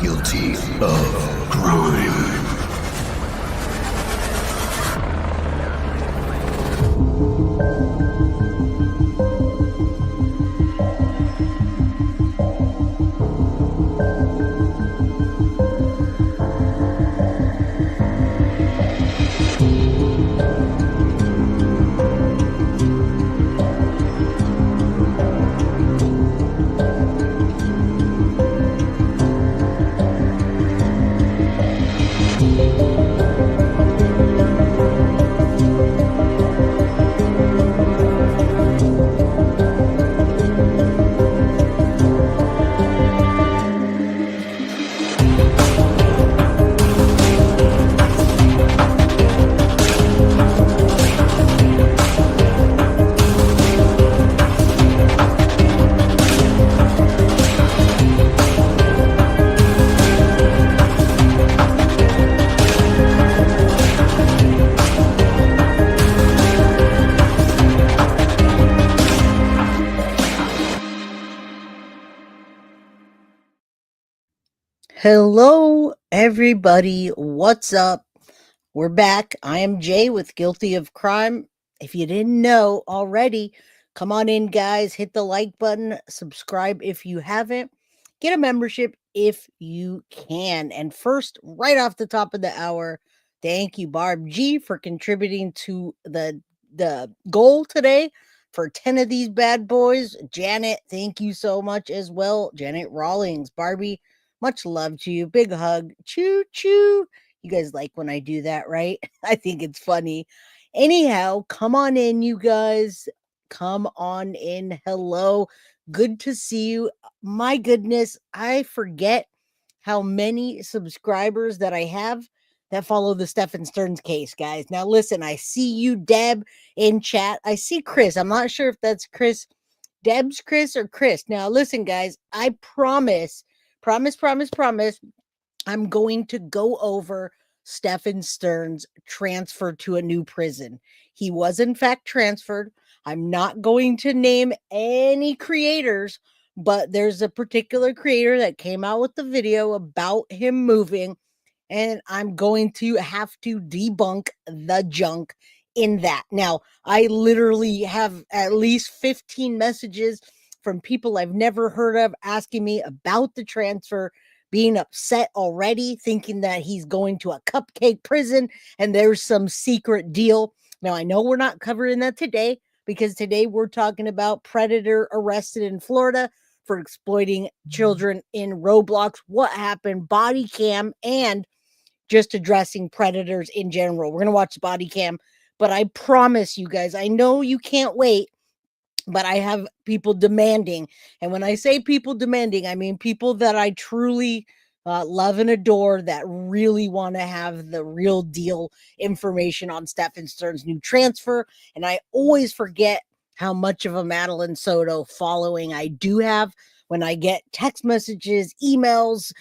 guilty of crime. Hello, everybody. What's up? We're back. I am Jay with Guilty of Crime. If you didn't know already, come on in, guys. Hit the like button. Subscribe if you haven't. Get a membership if you can. And first, right off the top of the hour, thank you, Barb G, for contributing to the goal today for 10 of these bad boys. Janet, thank you so much as well. Janet Rawlings, Barbie, much love to you. Big hug. Choo choo. You guys like when I do that, right? I think it's funny. Anyhow, come on in, you guys. Come on in. Hello. Good to see you. My goodness, I forget how many subscribers that I have that follow the Stephen Stearns case, guys. Now, listen, I see you, Deb, in chat. I see Chris. I'm not sure if that's Chris. Deb's Chris or Chris. Now, listen, guys, I promise, I'm going to go over Stephen Stearns' transfer to a new prison. He was, in fact, transferred. I'm not going to name any creators, but there's a particular creator that came out with the video about him moving, and I'm going to have to debunk the junk in that. Now, I literally have at least 15 messages from people I've never heard of asking me about the transfer, being upset already, thinking that he's going to a cupcake prison and there's some secret deal. Now, I know we're not covering that today because today we're talking about predator arrested in Florida for exploiting children in Roblox. What happened? Bodycam, and just addressing predators in general. We're going to watch Bodycam, but I promise you guys, I know you can't wait, but I have people demanding. And when I say people demanding, I mean people that I truly love and adore, that really want to have the real deal information on Stephen Stearns' new transfer. And I always forget how much of a Madeline Soto following I do have when I get text messages, emails,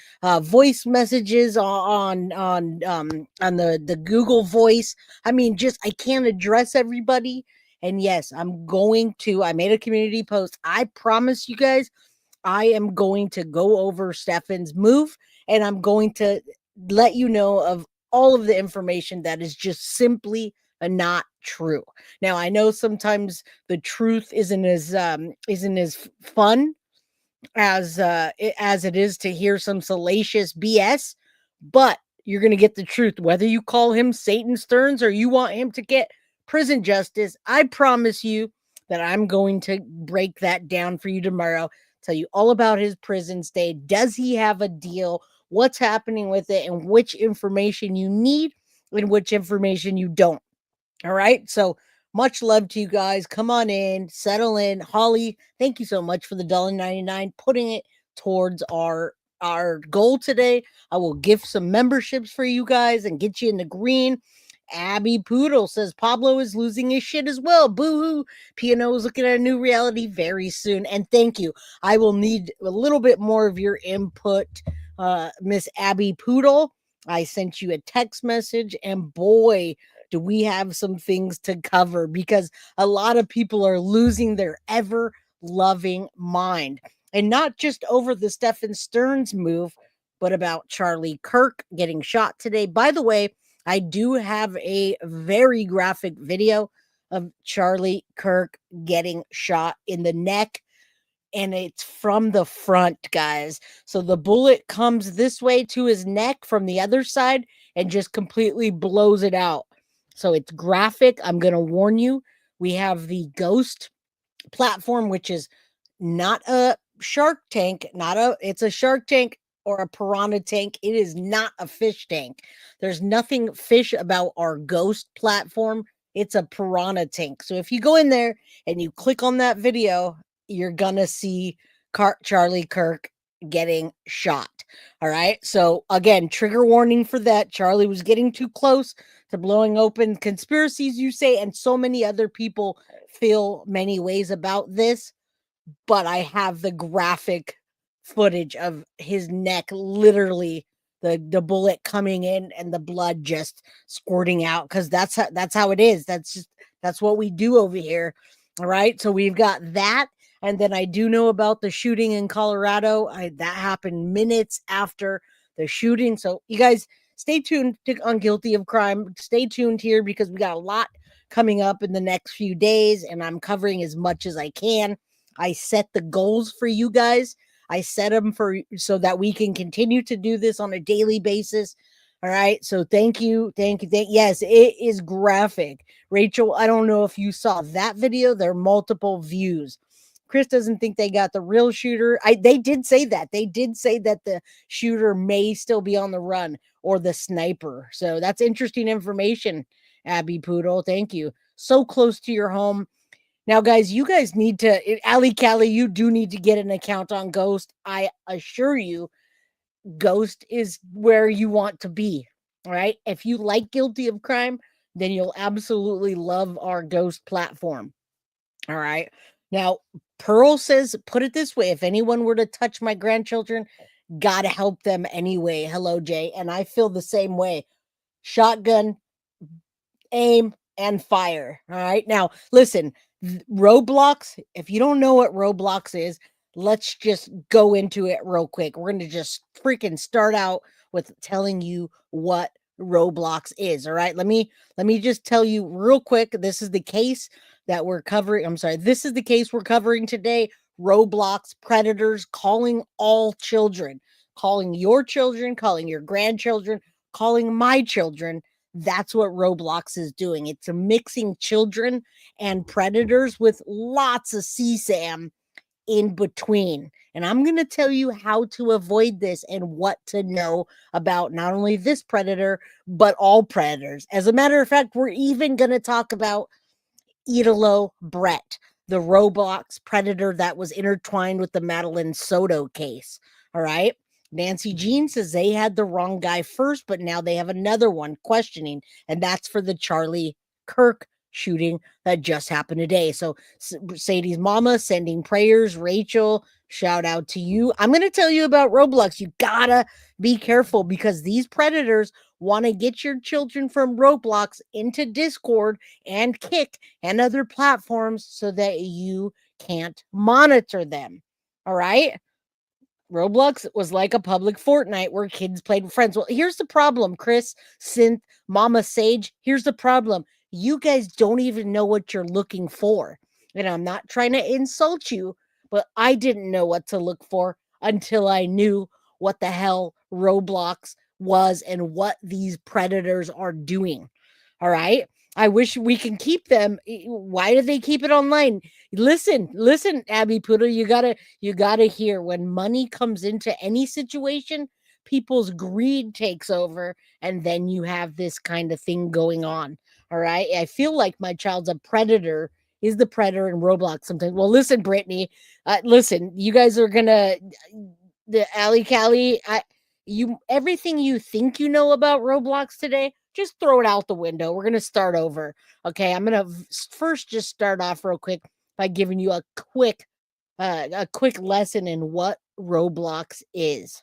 voice messages on the Google Voice. I mean, just I can't address everybody. And yes, I made a community post. I promise you guys, I am going to go over Stephen's move, and I'm going to let you know of all of the information that is just simply not true. Now, I know sometimes the truth isn't as fun as it is to hear some salacious BS, but you're going to get the truth, whether you call him Satan Stearns or you want him to get prison justice. I promise you that I'm going to break that down for you tomorrow, tell you all about his prison stay. Does he have a deal? What's happening with it, and which information you need and which information you don't. All right. So much love to you guys. Come on in, settle in. Holly, thank you so much for the $1.99, putting it towards our goal today. I will gift some memberships for you guys and get you in the green. Abby Poodle says Pablo is losing his shit as well. Boo-hoo. P&O is looking at a new reality very soon. And thank you. I will need a little bit more of your input, Miss Abby Poodle. I sent you a text message, and boy, do we have some things to cover, because a lot of people are losing their ever loving mind. And not just over the Stephen Stearns move, but about Charlie Kirk getting shot today. By the way, I do have a very graphic video of Charlie Kirk getting shot in the neck, and it's from the front, guys. So the bullet comes this way to his neck from the other side and just completely blows it out. So it's graphic. I'm going to warn you. We have the Ghost platform, which is not a Shark Tank, it's a Shark Tank or a piranha tank. It is not a fish tank. There's nothing fish about our Ghost platform. It's a piranha tank. So if you go in there and you click on that video, you're gonna see Charlie Kirk getting shot. All right. So again, trigger warning for that. Charlie was getting too close to blowing open conspiracies, you say, and so many other people feel many ways about this. But I have the graphic footage of his neck, literally the bullet coming in and the blood just squirting out, because that's how it is. That's what we do over here. All right. So we've got that. And then I do know about the shooting in Colorado. That happened minutes after the shooting. So you guys stay tuned on Guilty of Crime. Stay tuned here because we got a lot coming up in the next few days, and I'm covering as much as I can. I set the goals for you guys. I set them so that we can continue to do this on a daily basis. All right. So thank you. Yes, it is graphic. Rachel, I don't know if you saw that video. There are multiple views. Chris doesn't think they got the real shooter. They did say that. They did say that the shooter may still be on the run, or the sniper. So that's interesting information, Abby Poodle. Thank you. So close to your home. Now, guys, you guys need to, Ali Callie, you do need to get an account on Ghost. I assure you, Ghost is where you want to be. All right. If you like Guilty of Crime, then you'll absolutely love our Ghost platform. All right. Now, Pearl says, put it this way: if anyone were to touch my grandchildren, gotta help them anyway. Hello, Jay. And I feel the same way. Shotgun, aim, and fire. All right. Now, listen, Roblox, if you don't know what Roblox is, let's just go into it real quick. We're going to just freaking start out with telling you what Roblox is. All right. Let me just tell you real quick. This is the case that we're covering. I'm sorry. This is the case we're covering today. Roblox predators calling all children, calling your children, calling your grandchildren, calling my children. That's what Roblox is doing. It's mixing children and predators with lots of CSAM in between. And I'm going to tell you how to avoid this and what to know about not only this predator, but all predators. As a matter of fact, we're even going to talk about Idolo Brett, the Roblox predator that was intertwined with the Madeline Soto case. All right. Nancy Jean says they had the wrong guy first, but now they have another one questioning, and that's for the Charlie Kirk shooting that just happened today. So Sadie's mama sending prayers. Rachel, shout out to you. I'm going to tell you about Roblox. You gotta be careful because these predators want to get your children from Roblox into Discord and Kick and other platforms so that you can't monitor them. All right. Roblox was like a public Fortnite where kids played with friends. Well, here's the problem, Chris, Synth, Mama Sage. Here's the problem. You guys don't even know what you're looking for. And I'm not trying to insult you, but I didn't know what to look for until I knew what the hell Roblox was and what these predators are doing. All right. I wish we can keep them. Why do they keep it online? Listen, Abby Poodle, you gotta hear, when money comes into any situation, people's greed takes over, and then you have this kind of thing going on. All right. I feel like my child's a predator, is the predator in Roblox sometimes. Well, listen, Brittany, listen, you guys are gonna, the Ali Callie, everything you think you know about Roblox today, just throw it out the window. We're going to start over. Okay. I'm going to first just start off real quick by giving you a quick lesson in what Roblox is.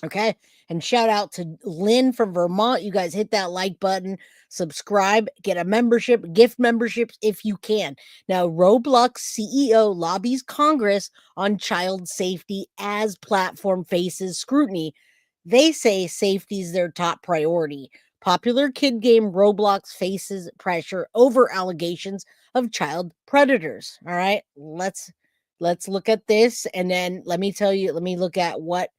Okay. And shout out to Lynn from Vermont. You guys hit that like button, subscribe, get a membership, gift memberships if you can. Now, Roblox CEO lobbies Congress on child safety as platform faces scrutiny. They say safety is their top priority. Popular kid game Roblox faces pressure over allegations of child predators. All right, let's look at this, and then let me look at what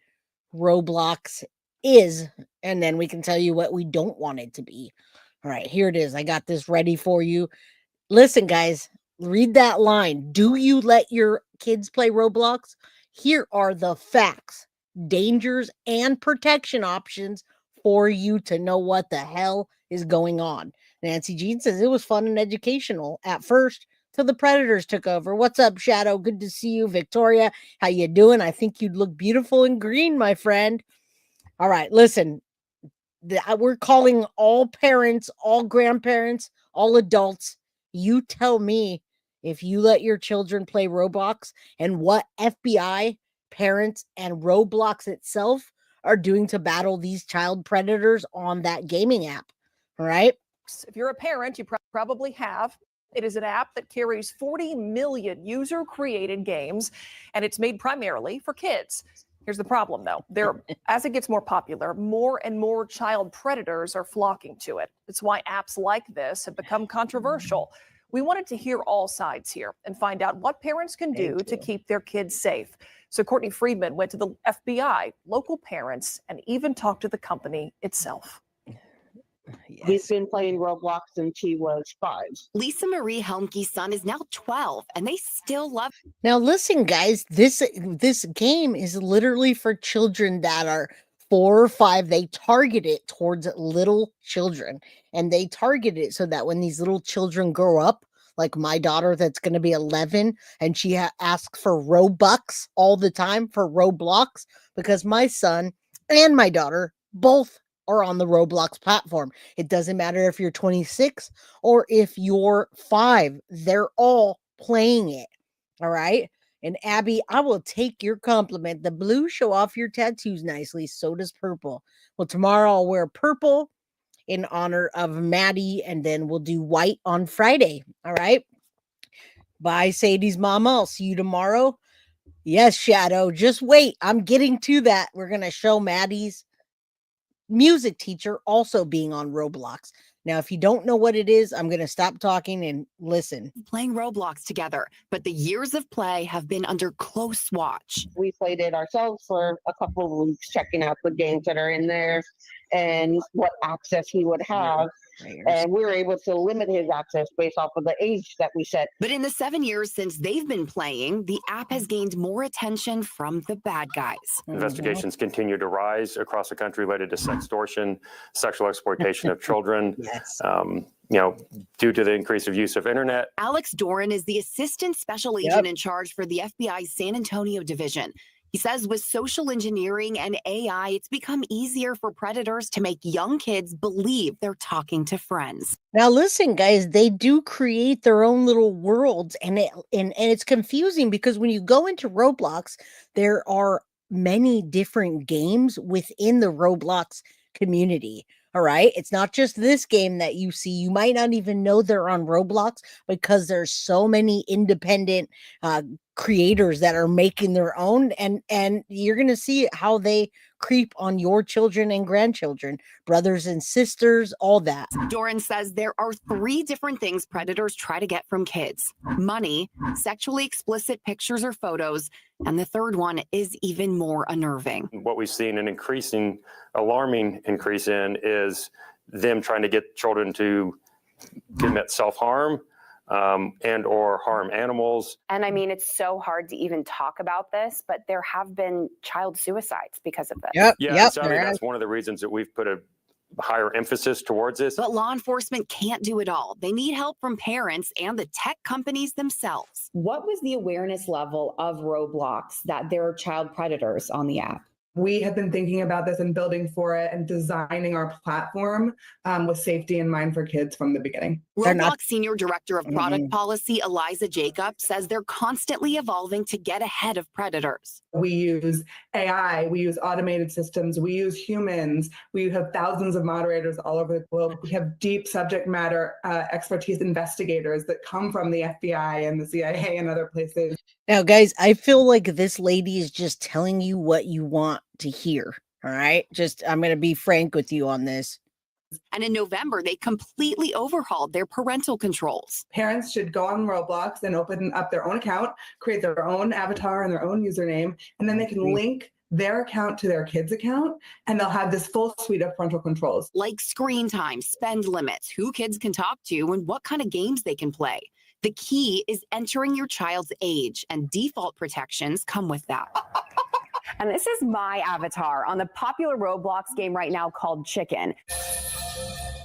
Roblox is, and then we can tell you what we don't want it to be. All right, here it is. I got this ready for you. Listen, guys, read that line. Do you let your kids play Roblox? Here are the facts, dangers, and protection options for you to know what the hell is going on. Nancy Jean says it was fun and educational at first till the predators took over. What's up, Shadow? Good to see you. Victoria, how you doing? I think you'd look beautiful in green, my friend. All right, listen. We're calling all parents, all grandparents, all adults. You tell me if you let your children play Roblox and what FBI, parents, and Roblox itself are doing to battle these child predators on that gaming app. All right. If you're a parent, you probably have. It is an app that carries 40 million user-created games, and it's made primarily for kids. Here's the problem, though. As it gets more popular, more and more child predators are flocking to it. It's why apps like this have become controversial. We wanted to hear all sides here and find out what parents can do to keep their kids safe. So Courtney Friedman went to the FBI, local parents, and even talked to the company itself. Yes. He's been playing Roblox since he was 5. Lisa Marie Helmke's son is now 12, and they still love him. Now, listen, guys, this game is literally for children that are 4 or 5. They target it towards little children, and they target it so that when these little children grow up, like my daughter that's going to be 11, and she asks for Robux all the time for Roblox, because my son and my daughter both are on the Roblox platform. It doesn't matter if you're 26 or if you're 5. They're all playing it. All right. And Abby, I will take your compliment. The blue show off your tattoos nicely. So does purple. Well, tomorrow I'll wear purple in honor of Maddie, and then we'll do white on Friday. All right. Bye, Sadie's mama. I'll see you tomorrow. Yes, Shadow. Just wait. I'm getting to that. We're going to show Maddie's music teacher also being on Roblox. Now, if you don't know what it is, I'm going to stop talking and listen. Playing Roblox together, but the years of play have been under close watch. We played it ourselves for a couple of weeks, checking out the games that are in there and what access he would have. And we were able to limit his access based off of the age that we set. But in the 7 years since they've been playing, the app has gained more attention from the bad guys. Investigations continue to rise across the country related to sextortion, sexual exploitation of children. Yes. Due to the increase of use of internet. Alex Doran is the assistant special agent in charge for the FBI's San Antonio division. He says with social engineering and AI, it's become easier for predators to make young kids believe they're talking to friends. Now, listen, guys, they do create their own little worlds, and it's confusing because when you go into Roblox, there are many different games within the Roblox community. All right. It's not just this game that you see. You might not even know they're on Roblox because there's so many independent creators that are making their own. And you're going to see how they creep on your children and grandchildren, brothers and sisters, all that. Doran says there are 3 different things predators try to get from kids: money, sexually explicit pictures or photos, and the third one is even more unnerving. What we've seen an alarming increase in is them trying to get children to commit self-harm and or harm animals. And I mean, it's so hard to even talk about this, but there have been child suicides because of this. That's one of the reasons that we've put a higher emphasis towards this. But law enforcement can't do it all. They need help from parents and the tech companies themselves. What was the awareness level of Roblox that there are child predators on the app? We have been thinking about this and building for it and designing our platform with safety in mind for kids from the beginning. Roblox Senior Director of Product Policy, Eliza Jacob, says they're constantly evolving to get ahead of predators. We use AI, we use automated systems, we use humans, we have thousands of moderators all over the globe. We have deep subject matter expertise investigators that come from the FBI and the CIA and other places. Now, guys, I feel like this lady is just telling you what you want to hear. All right. I'm going to be frank with you on this. And in November, they completely overhauled their parental controls. Parents should go on Roblox and open up their own account, create their own avatar and their own username, and then they can link their account to their kid's account, and they'll have this full suite of parental controls. Like screen time, spend limits, who kids can talk to, and what kind of games they can play. The key is entering your child's age, and default protections come with that. And this is my avatar on the popular Roblox game right now called Chicken.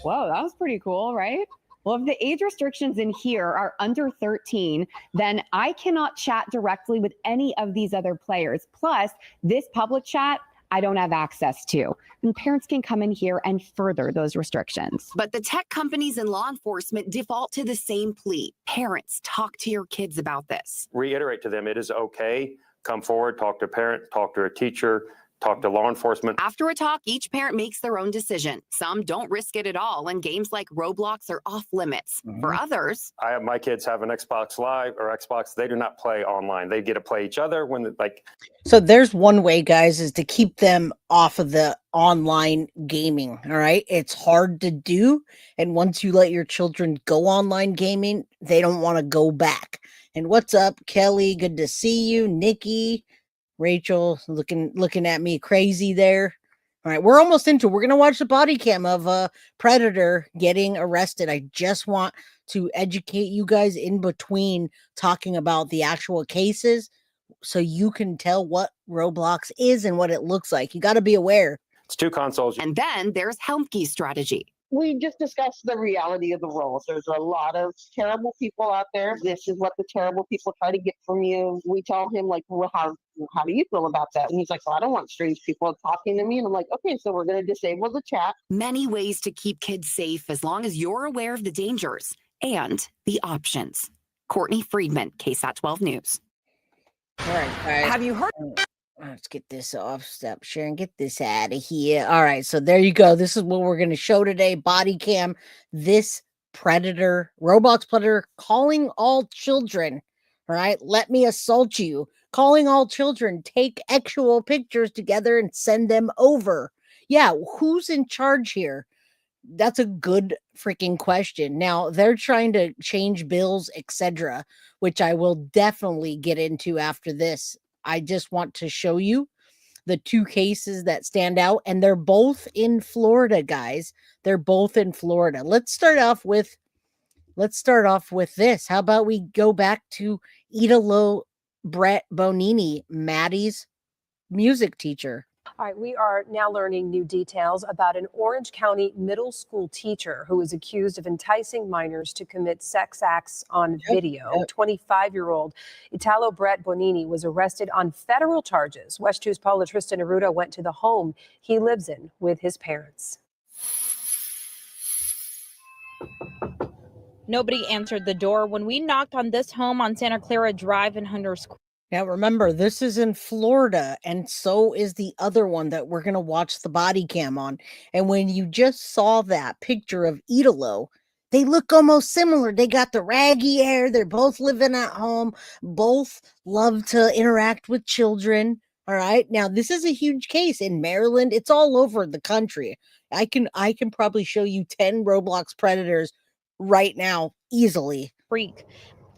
Whoa, that was pretty cool, right? Well, if the age restrictions in here are under 13, then I cannot chat directly with any of these other players. Plus, this public chat, I don't have access to. And parents can come in here and further those restrictions. But the tech companies and law enforcement default to the same plea. Parents, talk to your kids about this. Reiterate to them, it is okay. Come forward, talk to a parent, talk to a teacher, talk to law enforcement. After a talk, each parent makes their own decision. Some don't risk it at all, and games like Roblox are off limits. For others, My kids have an Xbox Live or Xbox. They do not play online. They get to play each other when So there's one way, guys, is to keep them off of the online gaming. All right. It's hard to do. And once you let your children go online gaming, they don't want to go back. And what's up, Kelly? Good to see you. Nikki, Rachel, looking at me crazy there. All right, we're going to watch the body cam of a predator getting arrested. I just want to educate you guys in between talking about the actual cases so you can tell what Roblox is and what it looks like. You got to be aware. it's 2 consoles. and then there's Helmke's strategy. We just discussed the reality of the roles. There's a lot of terrible people out there. This is what the terrible people try to get from you. We tell him, like, well, how do you feel about that? And he's like, well, I don't want strange people talking to me. And I'm like, okay, so we're going to disable the chat. Many ways to keep kids safe as long as you're aware of the dangers and the options. Courtney Friedman, KSAT 12 News. All right, guys. Have you heard? Let's get this off. Stop sharing. Get this out of here. All right. So there you go. This is what we're going to show today. Body cam. This predator, Roblox predator, calling all children. All right. Let me assault you. Calling all children. Take actual pictures together and send them over. Yeah. Who's in charge here? That's a good freaking question. Now they're trying to change bills, etc., which I will definitely get into after this. I just want to show you the 2 cases that stand out, and they're both in Florida, guys. They're both in Florida. Let's start off with this. How about we go back to Idolo Brett Bonini, Maddie's music teacher. All right, we are now learning new details about an Orange County middle school teacher who is accused of enticing minors to commit sex acts on video. 25-year-old Italo Brett Bonini was arrested on federal charges. West 2's Paula Tristan Arruda went to the home he lives in with his parents. Nobody answered the door when we knocked on this home on Santa Clara Drive in Hunters. Now, remember, this is in Florida, and so is the other one that we're going to watch the body cam on. And when you just saw that picture of Idolo, they look almost similar. They got the raggy hair. They're both living at home. Both love to interact with children. All right. Now, this is a huge case in Maryland. It's all over the country. I can probably show you 10 Roblox predators right now easily. Freak.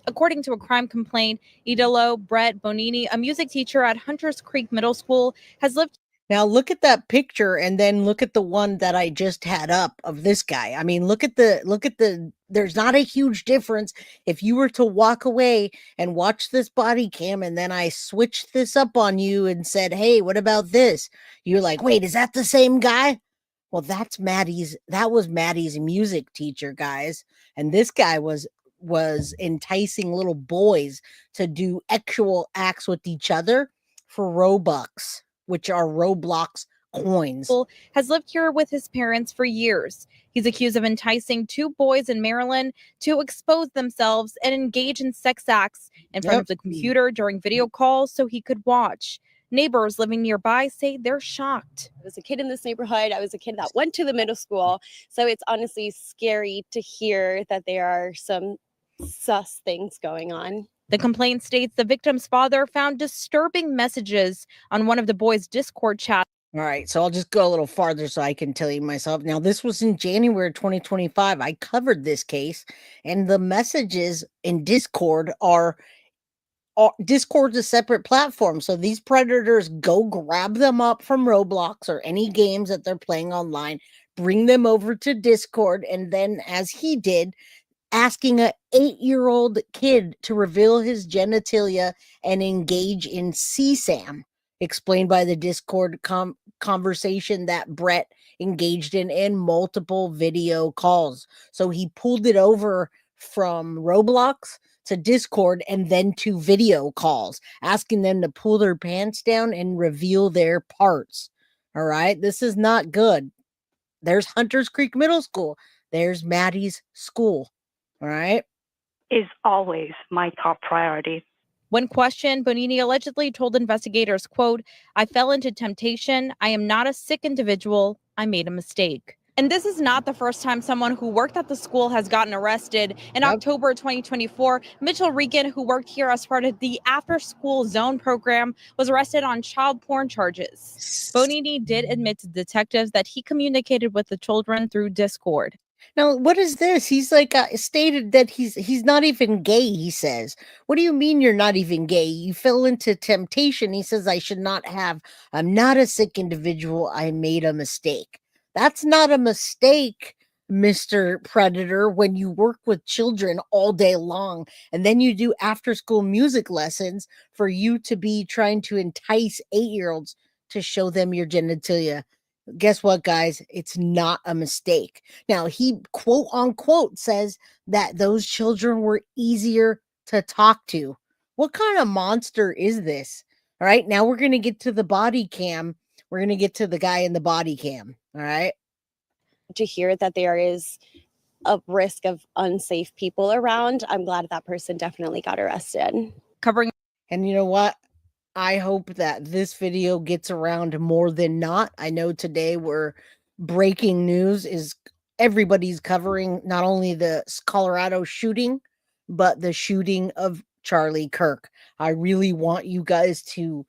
According to a crime complaint, Idolo Brett Bonini, a music teacher at Hunters Creek Middle School, has lived. Now look at that picture and then look at the one that I just had up of this guy. I mean, look at the, there's not a huge difference. If you were to walk away and watch this body cam and then I switched this up on you and said, hey, what about this? You're like, wait, is that the same guy? Well, that was Maddie's music teacher, guys. And this guy was enticing little boys to do actual acts with each other for Robux, which are Roblox coins. Has lived here with his parents for years. He's accused of enticing 2 boys in Maryland to expose themselves and engage in sex acts in front of the computer during video calls so he could watch. Neighbors living nearby say they're shocked. I was a kid in this neighborhood. I was a kid that went to the middle school. So it's honestly scary to hear that there are some sus things going on. The complaint states the victim's father found disturbing messages on one of the boys' Discord chats. All right, so I'll just go a little farther so I can tell you myself. Now, this was in January 2025. I covered this case, and the messages in Discord are Discord's a separate platform. So these predators go grab them up from Roblox or any games that they're playing online, bring them over to Discord, and then, as he did, asking a 8-year-old kid to reveal his genitalia and engage in CSAM, explained by the Discord conversation that Brett engaged in multiple video calls. So he pulled it over from Roblox to Discord and then to video calls, asking them to pull their pants down and reveal their parts. All right, this is not good. There's Hunters Creek Middle School. There's Maddie's school. All right. Is always my top priority. When questioned, Bonini allegedly told investigators, quote, "I fell into temptation. I am not a sick individual. I made a mistake." And this is not the first time someone who worked at the school has gotten arrested. In October 2024, Mitchell Regan, who worked here as part of the after-school zone program, was arrested on child porn charges. Bonini did admit to detectives that he communicated with the children through Discord. Now, what is this? He's like stated that he's not even gay, he says. What do you mean you're not even gay? You fell into temptation. He says, I should not have. I'm not a sick individual. I made a mistake. That's not a mistake, Mr. Predator, when you work with children all day long and then you do after school music lessons for you to be trying to entice 8-year-olds to show them your genitalia. Guess what, guys? It's not a mistake. Now, he quote unquote says that those children were easier to talk to. What kind of monster is this? All right, now we're going to get to the body cam. We're going to get to the guy in the body cam. All right. To hear that there is a risk of unsafe people around, I'm glad that person definitely got arrested. Covering. And you know what? I hope that this video gets around more than not. I know today we're breaking news is everybody's covering not only the Colorado shooting, but the shooting of Charlie Kirk. I really want you guys to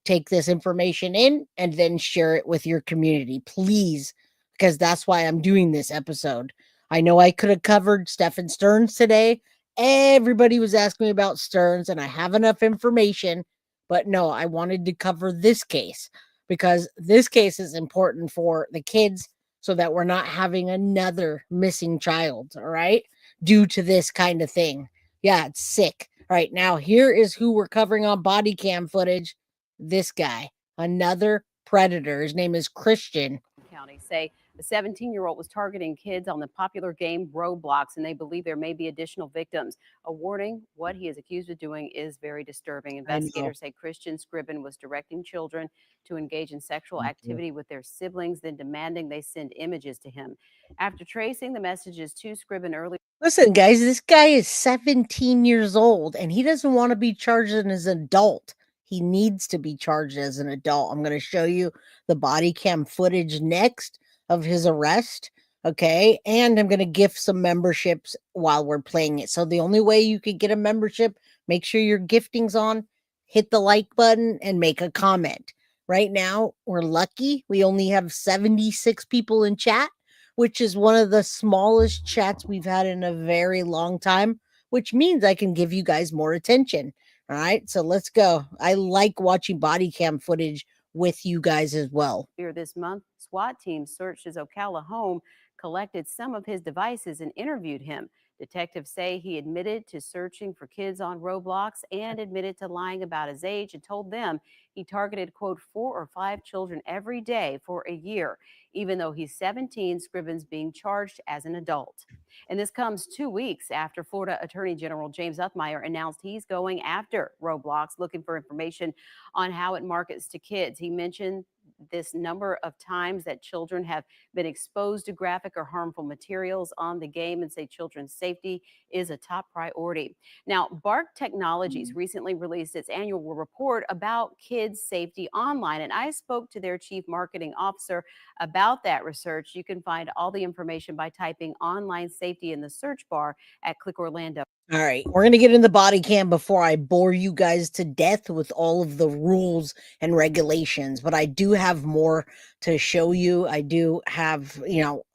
take this information in and then share it with your community, please, because that's why I'm doing this episode. I know I could have covered Stephen Stearns today. Everybody was asking me about Stearns, and I have enough information. But no, I wanted to cover this case because this case is important for the kids so that we're not having another missing child, all right, due to this kind of thing. Yeah, it's sick. All right, now here is who we're covering on body cam footage. This guy, another predator. His name is Christian. County say the 17-year-old was targeting kids on the popular game Roblox, and they believe there may be additional victims. A warning, what he is accused of doing is very disturbing. Investigators say Christian Scribben was directing children to engage in sexual activity with their siblings, then demanding they send images to him. After tracing the messages to Scribben earlier. Listen, guys, this guy is 17 years old, and he doesn't want to be charged as an adult. He needs to be charged as an adult. I'm going to show you the body cam footage next of his arrest. Okay. And I'm going to gift some memberships while we're playing it. So the only way you could get a membership, make sure your gifting's on, hit the like button and make a comment. Right now, we're lucky. We only have 76 people in chat, which is one of the smallest chats we've had in a very long time, which means I can give you guys more attention. All right, so let's go. I like watching body cam footage with you guys as well. Here this month, SWAT teams searched his Ocala home, collected some of his devices, and interviewed him. Detectives say he admitted to searching for kids on Roblox and admitted to lying about his age and told them he targeted, quote, 4 or 5 children every day for a year. Even though he's 17, Scribben's being charged as an adult. And this comes 2 weeks after Florida Attorney General James Uthmeier announced he's going after Roblox, looking for information on how it markets to kids. He mentioned this number of times that children have been exposed to graphic or harmful materials on the game and say children's safety is a top priority. Now, Bark Technologies recently released its annual report about kids' safety online, and I spoke to their chief marketing officer about that research. You can find all the information by typing online safety in the search bar at Click Orlando. All right, we're going to get in the body cam before I bore you guys to death with all of the rules and regulations, but I do have more to show you. I do have,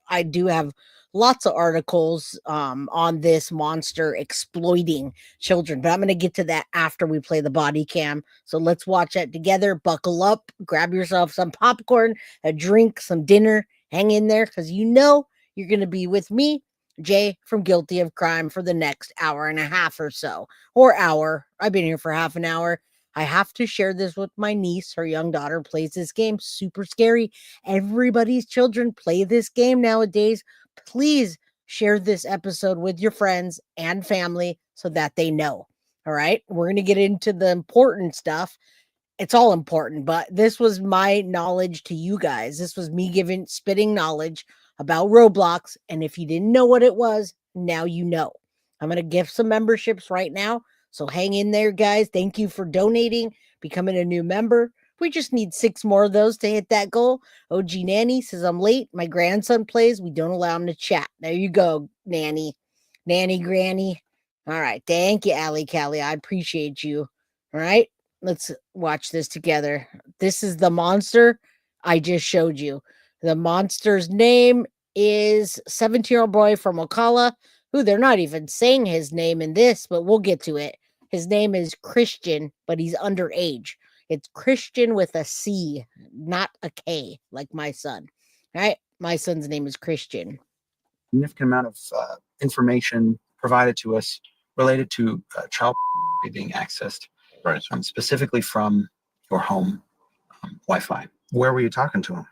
I do have lots of articles on this monster exploiting children, but I'm going to get to that after we play the body cam. So let's watch that together. Buckle up, grab yourself some popcorn, a drink, some dinner, hang in there because you're going to be with me, Jay, from Guilty of Crime for the next hour and a half or so, or hour. I've been here for half an hour. I have to share this with my niece. Her young daughter plays this game. Super scary. Everybody's children play this game nowadays. Please share this episode with your friends and family so that they know. All right. We're going to get into the important stuff. It's all important, but this was my knowledge to you guys. This was me spitting knowledge about Roblox. And if you didn't know what it was, now you know. I'm going to gift some memberships right now. So hang in there, guys. Thank you for donating, becoming a new member. We just need 6 more of those to hit that goal. OG Nanny says, I'm late. My grandson plays. We don't allow him to chat. There you go, Nanny. Nanny, Granny. All right. Thank you, Allie Callie. I appreciate you. All right. Let's watch this together. This is the monster I just showed you. The monster's name is 17-year-old boy from Ocala, who they're not even saying his name in this, but we'll get to it. His name is Christian, but he's underage. It's Christian with a C, not a K, like my son. All right? My son's name is Christian. Significant amount of information provided to us related to child being accessed, right? Specifically from your home Wi-Fi. Where were you talking to him?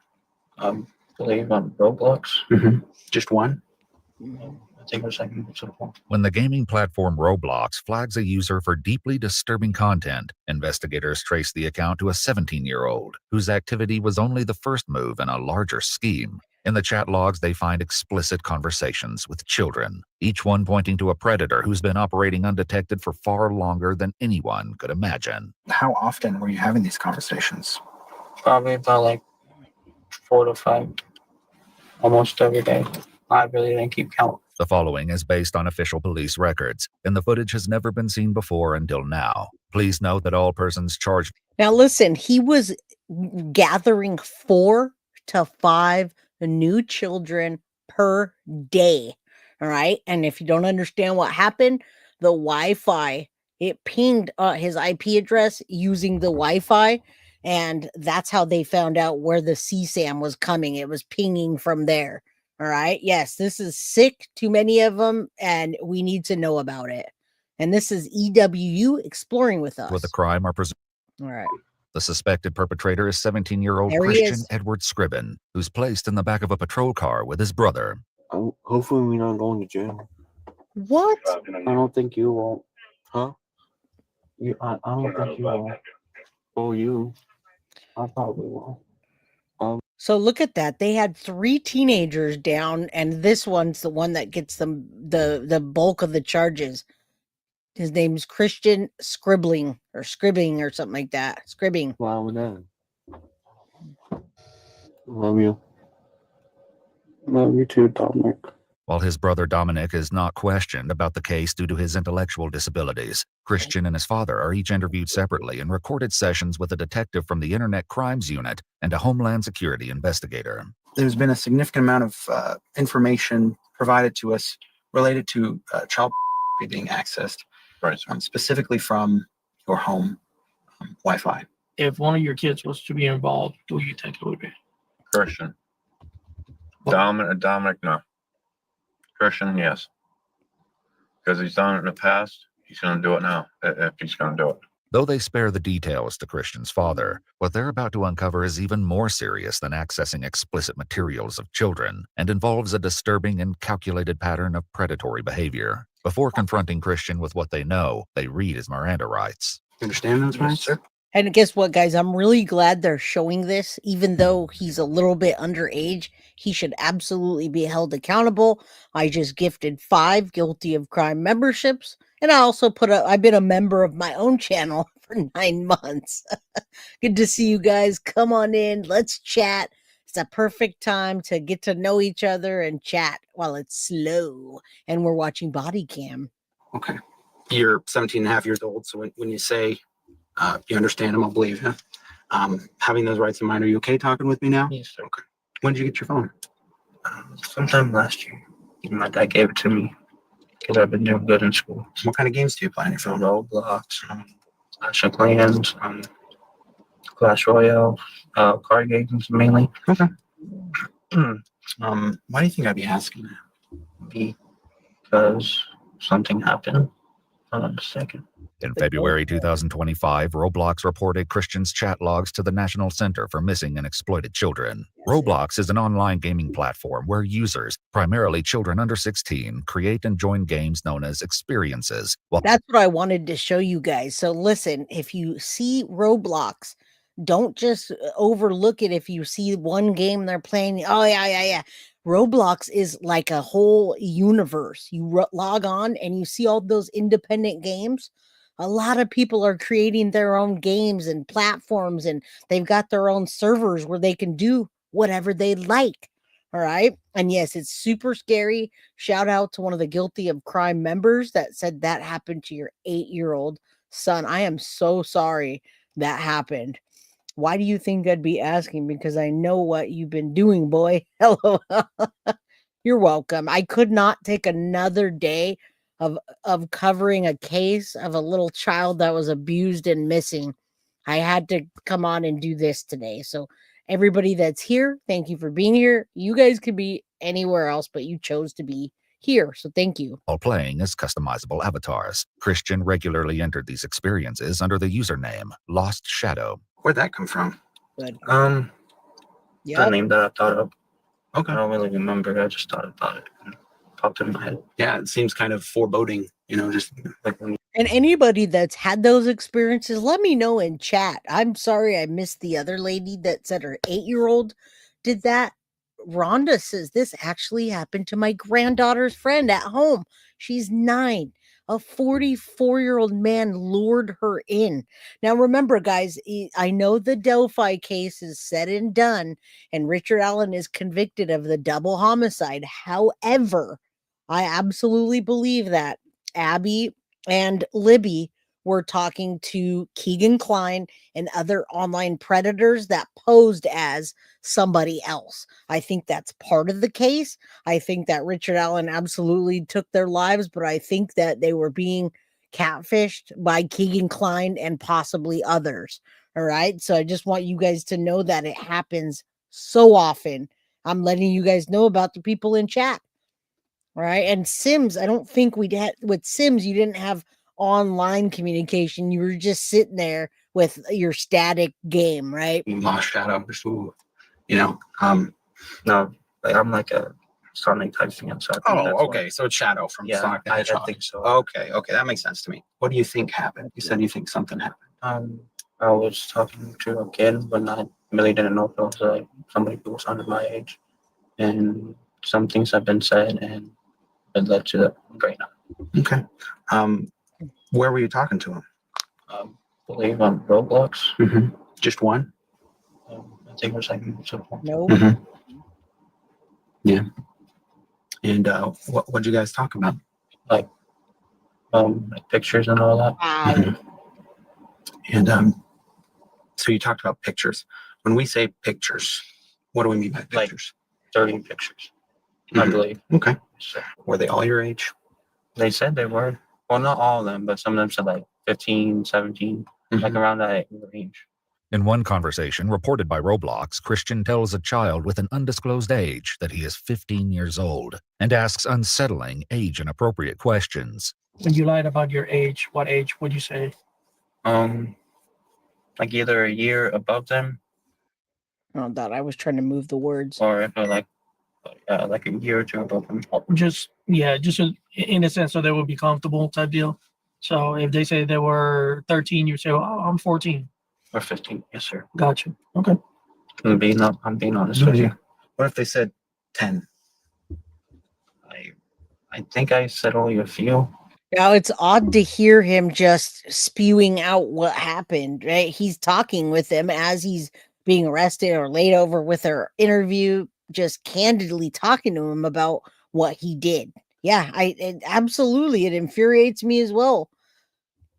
I believe on Roblox. Just one? I think it was like When the gaming platform Roblox flags a user for deeply disturbing content, investigators trace the account to a 17-year-old whose activity was only the first move in a larger scheme. In the chat logs, they find explicit conversations with children, each one pointing to a predator who's been operating undetected for far longer than anyone could imagine. How often were you having these conversations? Probably about like 4 to 5, almost every day. I really didn't keep count. The following is based on official police records, and the footage has never been seen before until now. Please note that all persons charged. Now, listen, he was gathering 4 to 5 new children per day. All right. And if you don't understand what happened, the Wi-Fi, it pinged his IP address using the Wi-Fi. And that's how they found out where the CSAM was coming. It was pinging from there. All right. Yes, this is sick. Too many of them. And we need to know about it. And this is EWU exploring with us. With the crime are presumed. All right. The suspected perpetrator is 17-year-old Christian Edward Scribben, who's placed in the back of a patrol car with his brother. Hopefully we're not going to jail. What? I don't think you will. Huh? I don't think you will. Oh, you. I probably will. So look at that. They had 3 teenagers down, and this one's the one that gets them the bulk of the charges. His name's Christian Scribbing or something like that. Scribbing. Why would that? Love you. Love you too, Dominic. While his brother Dominic is not questioned about the case due to his intellectual disabilities, Christian and his father are each interviewed separately in recorded sessions with a detective from the Internet Crimes Unit and a Homeland Security investigator. There's been a significant amount of information provided to us related to child being accessed, right? Specifically from your home Wi-Fi. If one of your kids was to be involved, who do you think it would be? Christian. Dominic, no. Christian, yes. Because he's done it in the past, he's going to do it now, if he's going to do it. Though they spare the details to Christian's father, what they're about to uncover is even more serious than accessing explicit materials of children and involves a disturbing and calculated pattern of predatory behavior. Before confronting Christian with what they know, they read his Miranda rights. You understand those rights, sir? And guess what, guys? I'm really glad they're showing this. Even though he's a little bit underage, he should absolutely be held accountable. I just gifted 5 Guilty of Crime memberships. And I also I've been a member of my own channel for 9 months. Good to see you guys. Come on in. Let's chat. It's a perfect time to get to know each other and chat while it's slow. And we're watching Bodycam. Okay. You're 17 and a half years old. So when you say you understand him, I'll believe you. Having those rights in mind, are you okay talking with me now? Yes, sir. Okay. When did you get your phone? Sometime last year. My dad gave it to me because I've been doing good in school. What kind of games do you play on your phone? Roblox, Clash of Clans, Clash Royale, card games mainly. Okay. Why do you think I'd be asking that? Because something happened. Hold on a second. In February 2025, Roblox reported Christian's chat logs to the National Center for Missing and Exploited Children. Roblox is an online gaming platform where users, primarily children under 16, create and join games known as experiences. That's what I wanted to show you guys. So listen, if you see Roblox, don't just overlook it if you see one game they're playing. Oh, yeah. Roblox is like a whole universe. You log on and you see all those independent games. A lot of people are creating their own games and platforms, and they've got their own servers where they can do whatever they like. All right. And yes, it's super scary. Shout out to one of the guilty of crime members that said that happened to your 8-year-old son. I am so sorry that happened. Why do you think I'd be asking? Because I know what you've been doing, boy. Hello. You're welcome. I could not take another day of covering a case of a little child that was abused and missing. I had to come on and do this today. So everybody that's here, thank you for being here. You guys could be anywhere else, but you chose to be here. So thank you. While playing as customizable avatars, Christian regularly entered these experiences under the username Lost Shadow. Where'd that come from? Good. The name that I thought of. Okay. I don't really remember. I just thought about it. Popped in my head. Yeah, it seems kind of foreboding, just like when And anybody that's had those experiences, let me know in chat. I'm sorry I missed the other lady that said her 8-year-old did that. Rhonda says this actually happened to my granddaughter's friend at home. She's 9. A 44-year-old man lured her in. Now, remember, guys, I know the Delphi case is said and done, and Richard Allen is convicted of the double homicide. However, I absolutely believe that Abby and Libby were talking to Keegan Klein and other online predators that posed as somebody else. I think that's part of the case. I think that Richard Allen absolutely took their lives, but I think that they were being catfished by Keegan Klein and possibly others. All right. So I just want you guys to know that it happens so often. I'm letting you guys know about the people in chat. All right. And Sims, I don't think with Sims, you didn't have online communication. You were just sitting there with your static game, right? Lost Shadow. No, like I'm like a Sonic type fan. So I think that's okay. why. So it's Shadow from Yeah, Sonic the I Hedgehog. think so. Okay, that makes sense to me. What do you think happened? You said you think something happened. I was talking to a kid, but I really didn't know if it was like somebody who was under my age, and some things have been said, and it led to that right now. Okay. Where were you talking to him? I believe on Roblox. Mm-hmm. Just one? I think it was like multiple. No. Mm-hmm. Yeah. And what'd you guys talk about? Like pictures and all that. Mm-hmm. And so you talked about pictures. When we say pictures, what do we mean by pictures? Like 30 pictures, Mm-hmm. I believe. Okay. So Were they all your age? they said they were. Well, not all of them, but some of them said like 15, 17, like around that range. In one conversation reported by Roblox, Christian tells a child with an undisclosed age that he is 15 years old and asks unsettling, age-inappropriate questions. When you lied about your age, what age would you say? Like either a year above them, Oh, that I was trying to move the words. or if like a year or two above them. Just in a sense, so they would be comfortable type deal. So if they say they were 13, you say, "Oh, I'm 14." Or 15, yes, sir. Gotcha. Okay. I'm being honest with you. What if they said 10? I think I said only a few. Now it's odd to hear him just spewing out what happened, right? He's talking with them as he's being arrested or laid over with their interview, just candidly talking to him about what he did. Yeah, absolutely. It infuriates me as well.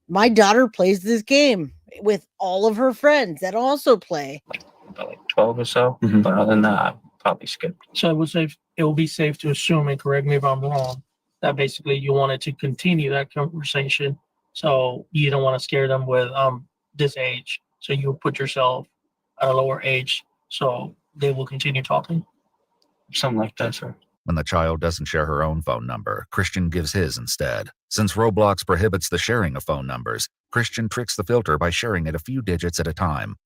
My daughter plays this game with all of her friends that also play. About like 12 or so. But other than that, I probably skipped. So it will be safe to assume, and correct me if I'm wrong, that basically you wanted to continue that conversation. So you don't want to scare them with this age. So you put yourself at a lower age so they will continue talking. Something like that, sir. When the child doesn't share her own phone number, Christian gives his instead. Since Roblox prohibits the sharing of phone numbers, Christian tricks the filter by sharing it a few digits at a time.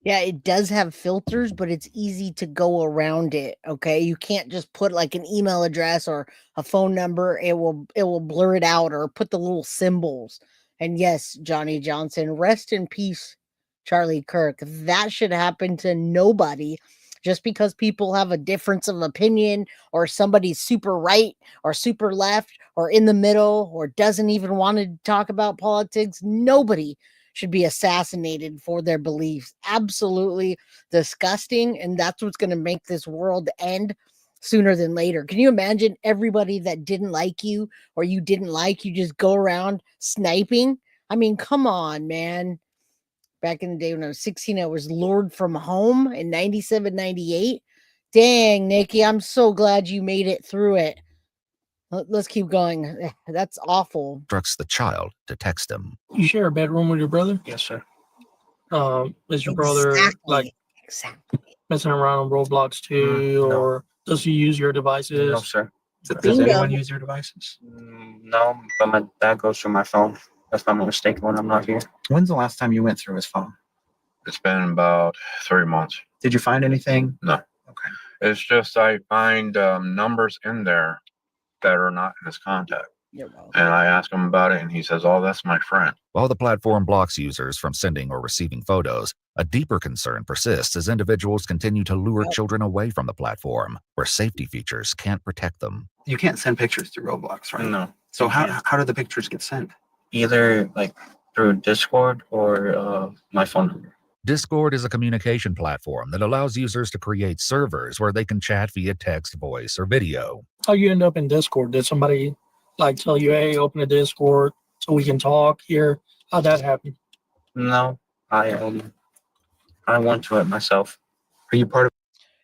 Yeah, it does have filters, but it's easy to go around it. Okay, you can't just put like an email address or a phone number. It will blur it out or put the little symbols. And yes, Johnny Johnson, rest in peace, Charlie Kirk. That should happen to nobody. Just because people have a difference of opinion, or somebody's super right or super left or in the middle or doesn't even want to talk about politics, nobody should be assassinated for their beliefs. Absolutely disgusting. And that's what's going to make this world end sooner than later. Can you imagine everybody that didn't like you or you didn't like, you just go around sniping? I mean, come on, man. Back in the day when I was 16, I was lured from home in 97, 98. Dang, Nikki, I'm so glad you made it through it. Let's keep going. That's awful. Instructs the child to text him. You share a bedroom with your brother? Yes, sir. Is your brother like messing around on Roblox too, or does he use your devices? No, sir. Does anyone use your devices? No, but my dad goes through my phone. That's my mistake when I'm not here. When's the last time you went through his phone? It's been about 3 months. Did you find anything? No. Okay. It's just I find numbers in there that are not in his contact. And I ask him about it, and he says, "Oh, that's my friend." While the platform blocks users from sending or receiving photos, a deeper concern persists as individuals continue to lure children away from the platform, where safety features can't protect them. You can't send pictures through Roblox, right? No. So how do the pictures get sent? Either like through Discord or my phone number. Discord is a communication platform that allows users to create servers where they can chat via text, voice, or video. How you end up in Discord? Did somebody like tell you, hey, open a Discord so we can talk here? How'd that happen? No, I went to it myself. Are you part of?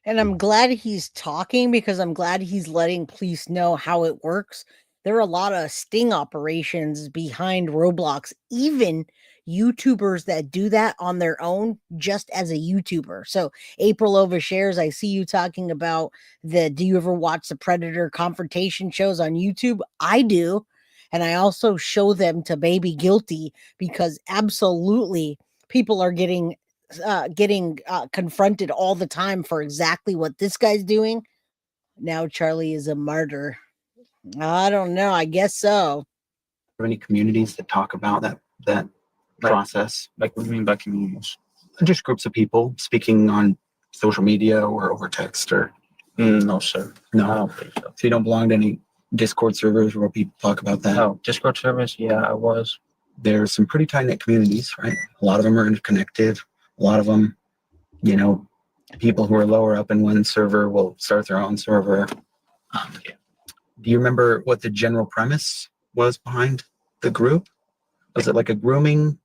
And I'm glad he's talking, because I'm glad he's letting police know how it works. There are a lot of sting operations behind Roblox, even YouTubers that do that on their own just as a YouTuber. So April overshares, I see you talking about do you ever watch the Predator confrontation shows on YouTube? I do. And I also show them to Baby Guilty, because absolutely people are getting confronted all the time for exactly what this guy's doing. Now Charlie is a martyr. I don't know. I guess so. Are any communities that talk about that process? Like what do you mean by communities? Just groups of people speaking on social media or over text or? No, sir. No, I don't think so. So you don't belong to any Discord servers where people talk about that? No, Discord servers, yeah, I was. There's some pretty tight-knit communities, right? A lot of them are interconnected. A lot of them, people who are lower up in one server will start their own server. Do you remember what the general premise was behind the group? Was it like a grooming?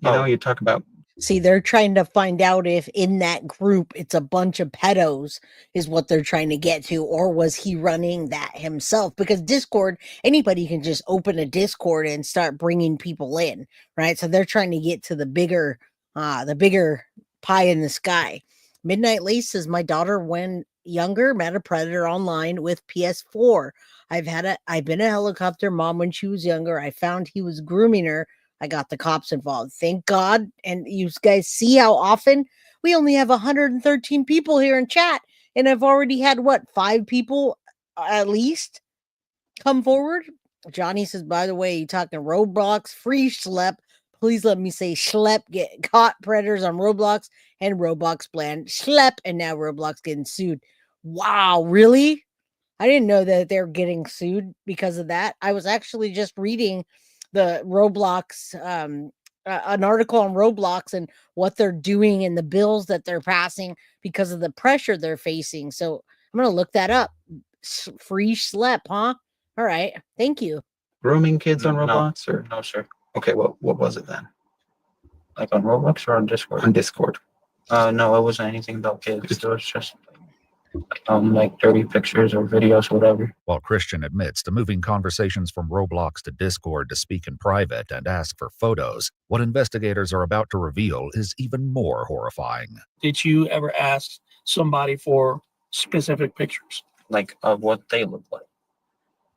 You talk about. See, they're trying to find out if in that group it's a bunch of pedos is what they're trying to get to, or was he running that himself? Because Discord, anybody can just open a Discord and start bringing people in, right? So they're trying to get to the bigger pie in the sky. Midnight Lace says, my daughter, when younger, met a predator online with PS4. I've been a helicopter mom when she was younger. I found he was grooming her. I got the cops involved. Thank God. And you guys see how often we only have 113 people here in chat. And I've already had 5 people at least come forward. Johnny says, by the way, you talking Roblox, FreeSchlep. Please let me say schlep, get caught predators on Roblox, and Roblox banned schlep, and now Roblox getting sued. Wow, really? I didn't know that they're getting sued because of that. I was actually just reading the Roblox, an article on Roblox and what they're doing and the bills that they're passing because of the pressure they're facing. So I'm going to look that up. FreeSchlep, huh? All right. Thank you. Grooming kids on No. Roblox, or No, sir. okay, what was it then? Like on Roblox or on Discord? On Discord. No, it wasn't anything about kids. It was just like dirty pictures or videos, whatever. While Christian admits to moving conversations from Roblox to Discord to speak in private and ask for photos, what investigators are about to reveal is even more horrifying. Did you ever ask somebody for specific pictures? Like of what they look like.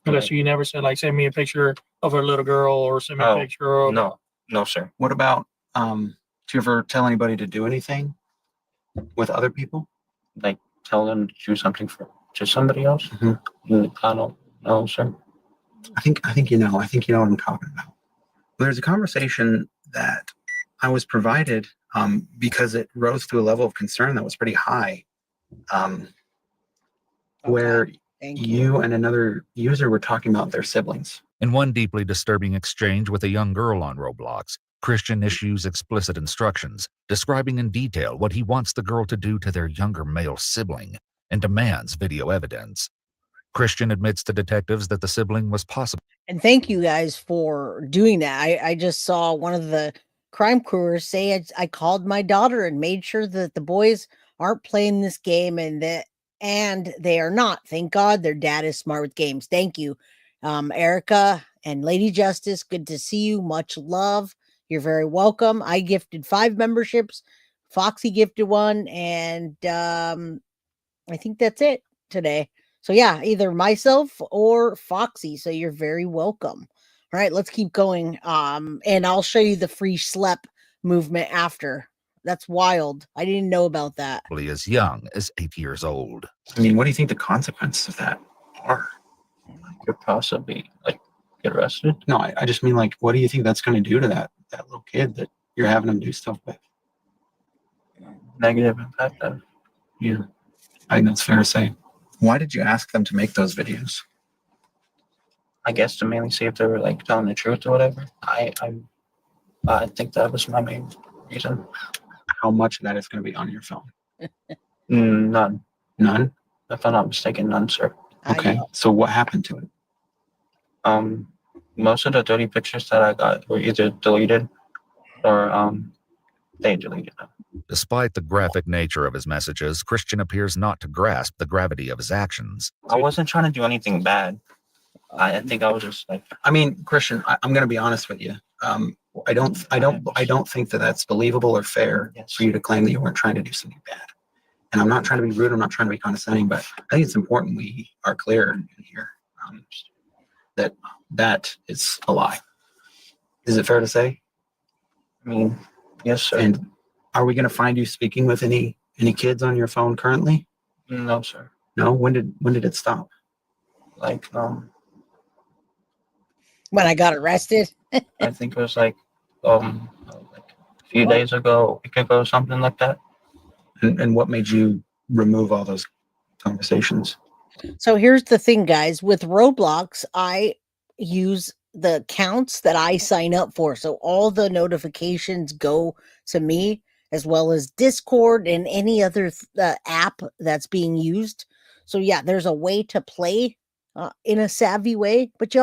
Okay, so you never said, like, send me a picture of a little girl or send me a picture of... No, sir. What about, do you ever tell anybody to do anything with other people? Like tell them to do something to somebody else? Mm-hmm. I don't know, sir. I think you know. I think you know what I'm talking about. There's a conversation that I was provided because it rose to a level of concern that was pretty high, where you and another user were talking about their siblings. In one deeply disturbing exchange with a young girl on Roblox, Christian issues explicit instructions, describing in detail what he wants the girl to do to their younger male sibling, and demands video evidence. Christian admits to detectives that the sibling was possible. And thank you guys for doing that. I just saw one of the crime crewers say I called my daughter and made sure that the boys aren't playing this game, and they are not. Thank God their dad is smart with games. Thank you, Erica and Lady Justice. Good to see you. Much love. You're very welcome. I gifted 5 memberships. Foxy gifted 1, and I think that's it today. So yeah, either myself or Foxy. So you're very welcome. All right, let's keep going. And I'll show you the FreeSchlep movement after. That's wild. I didn't know about that. As young as 8 years old. I mean, what do you think the consequences of that are? Could possibly get arrested. No, I just mean, like, what do you think that's going to do to that little kid that you're having them do stuff with? Negative impact. Yeah, I think that's fair to say. Why did you ask them to make those videos? I guess to mainly see if they were telling the truth or whatever. I think that was my main reason. How much of that is going to be on your phone? None. None? If I'm not mistaken, none, sir. Okay. So what happened to it? Most of the dirty pictures that I got were either deleted or they deleted them. Despite the graphic nature of his messages, Christian appears not to grasp the gravity of his actions. I wasn't trying to do anything bad. I think I was just I mean, Christian, I'm going to be honest with you. I don't think that that's believable or fair for you to claim that you weren't trying to do something bad. And I'm not trying to be rude. I'm not trying to be condescending, but I think it's important we are clear in here that is a lie. Is it fair to say? I mean, yes, sir. And are we going to find you speaking with any kids on your phone currently? No, sir. No. When did it stop? When I got arrested. I think it was a few days ago, a week ago, something like that. And what made you remove all those conversations? So here's the thing, guys. With Roblox, I use the accounts that I sign up for. So all the notifications go to me, as well as Discord and any other app that's being used. So yeah, there's a way to play in a savvy way, but you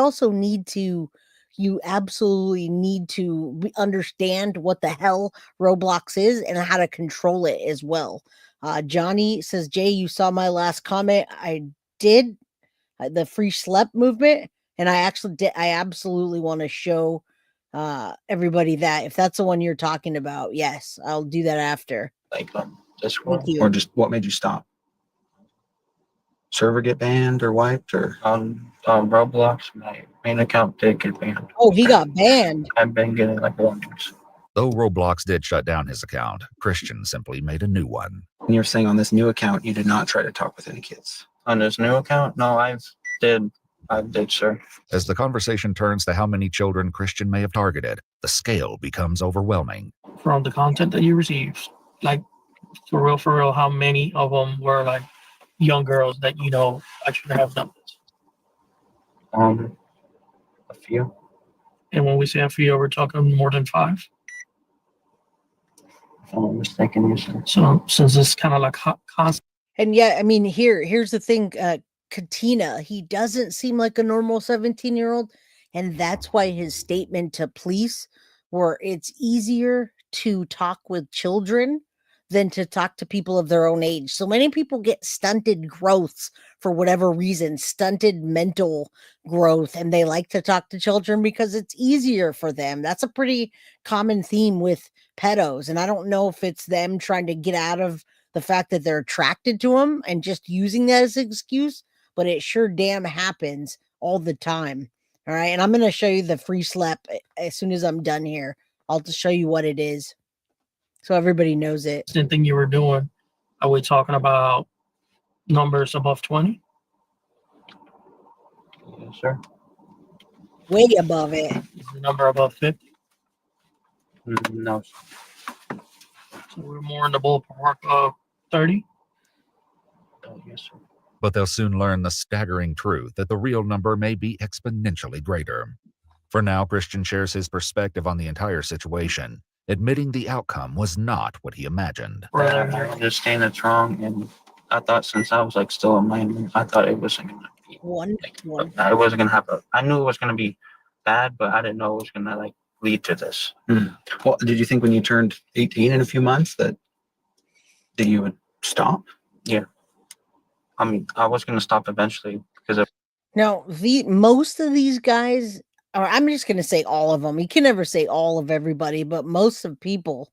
absolutely need to understand what the hell Roblox is and how to control it as well. Johnny says, Jay, you saw my last comment. I did the FreeSchlep movement, and I actually did. I absolutely want to show everybody that if that's the one you're talking about. Yes, I'll do that after. Or just what made you stop? Server get banned or wiped or Roblox, my main account did get banned. Oh, he got banned. I've been getting warnings. Though Roblox did shut down his account, Christian simply made a new one. And you're saying on this new account you did not try to talk with any kids? On this new account? No, I did, sir. As the conversation turns to how many children Christian may have targeted, the scale becomes overwhelming. From the content that you received, for real, how many of them were young girls that I should have done this? A few. And when we say a few, we're talking more than 5. If I'm not mistaken, you said. So since it's kind of constant. And yeah, I mean, here's the thing, Katina. He doesn't seem like a normal 17-year-old. And that's why his statement to police, where it's easier to talk with children than to talk to people of their own age. So many people get stunted growths for whatever reason, stunted mental growth, and they like to talk to children because it's easier for them. That's a pretty common theme with pedos. And I don't know if it's them trying to get out of the fact that they're attracted to them and just using that as an excuse, but it sure damn happens all the time. All right. And I'm going to show you the FreeSchlep as soon as I'm done here. I'll just show you what it is so everybody knows it. Same thing you were doing. Are we talking about numbers above 20? Yes, sir. Way above it. Is the number above 50? No. So we're more in the ballpark of 30? Yes, sir. But they'll soon learn the staggering truth that the real number may be exponentially greater. For now, Christian shares his perspective on the entire situation, admitting the outcome was not what he imagined. I understand it's wrong, and I thought since I was like still a minor, I thought it wasn't gonna be one. It wasn't gonna happen. I knew it was gonna be bad, but I didn't know it was gonna like lead to this. Well, did you think when you turned 18 in a few months that you would stop? Yeah. I mean, I was gonna stop eventually because of. Now, most of these guys, or I'm just going to say all of them. You can never say all of everybody, but most of people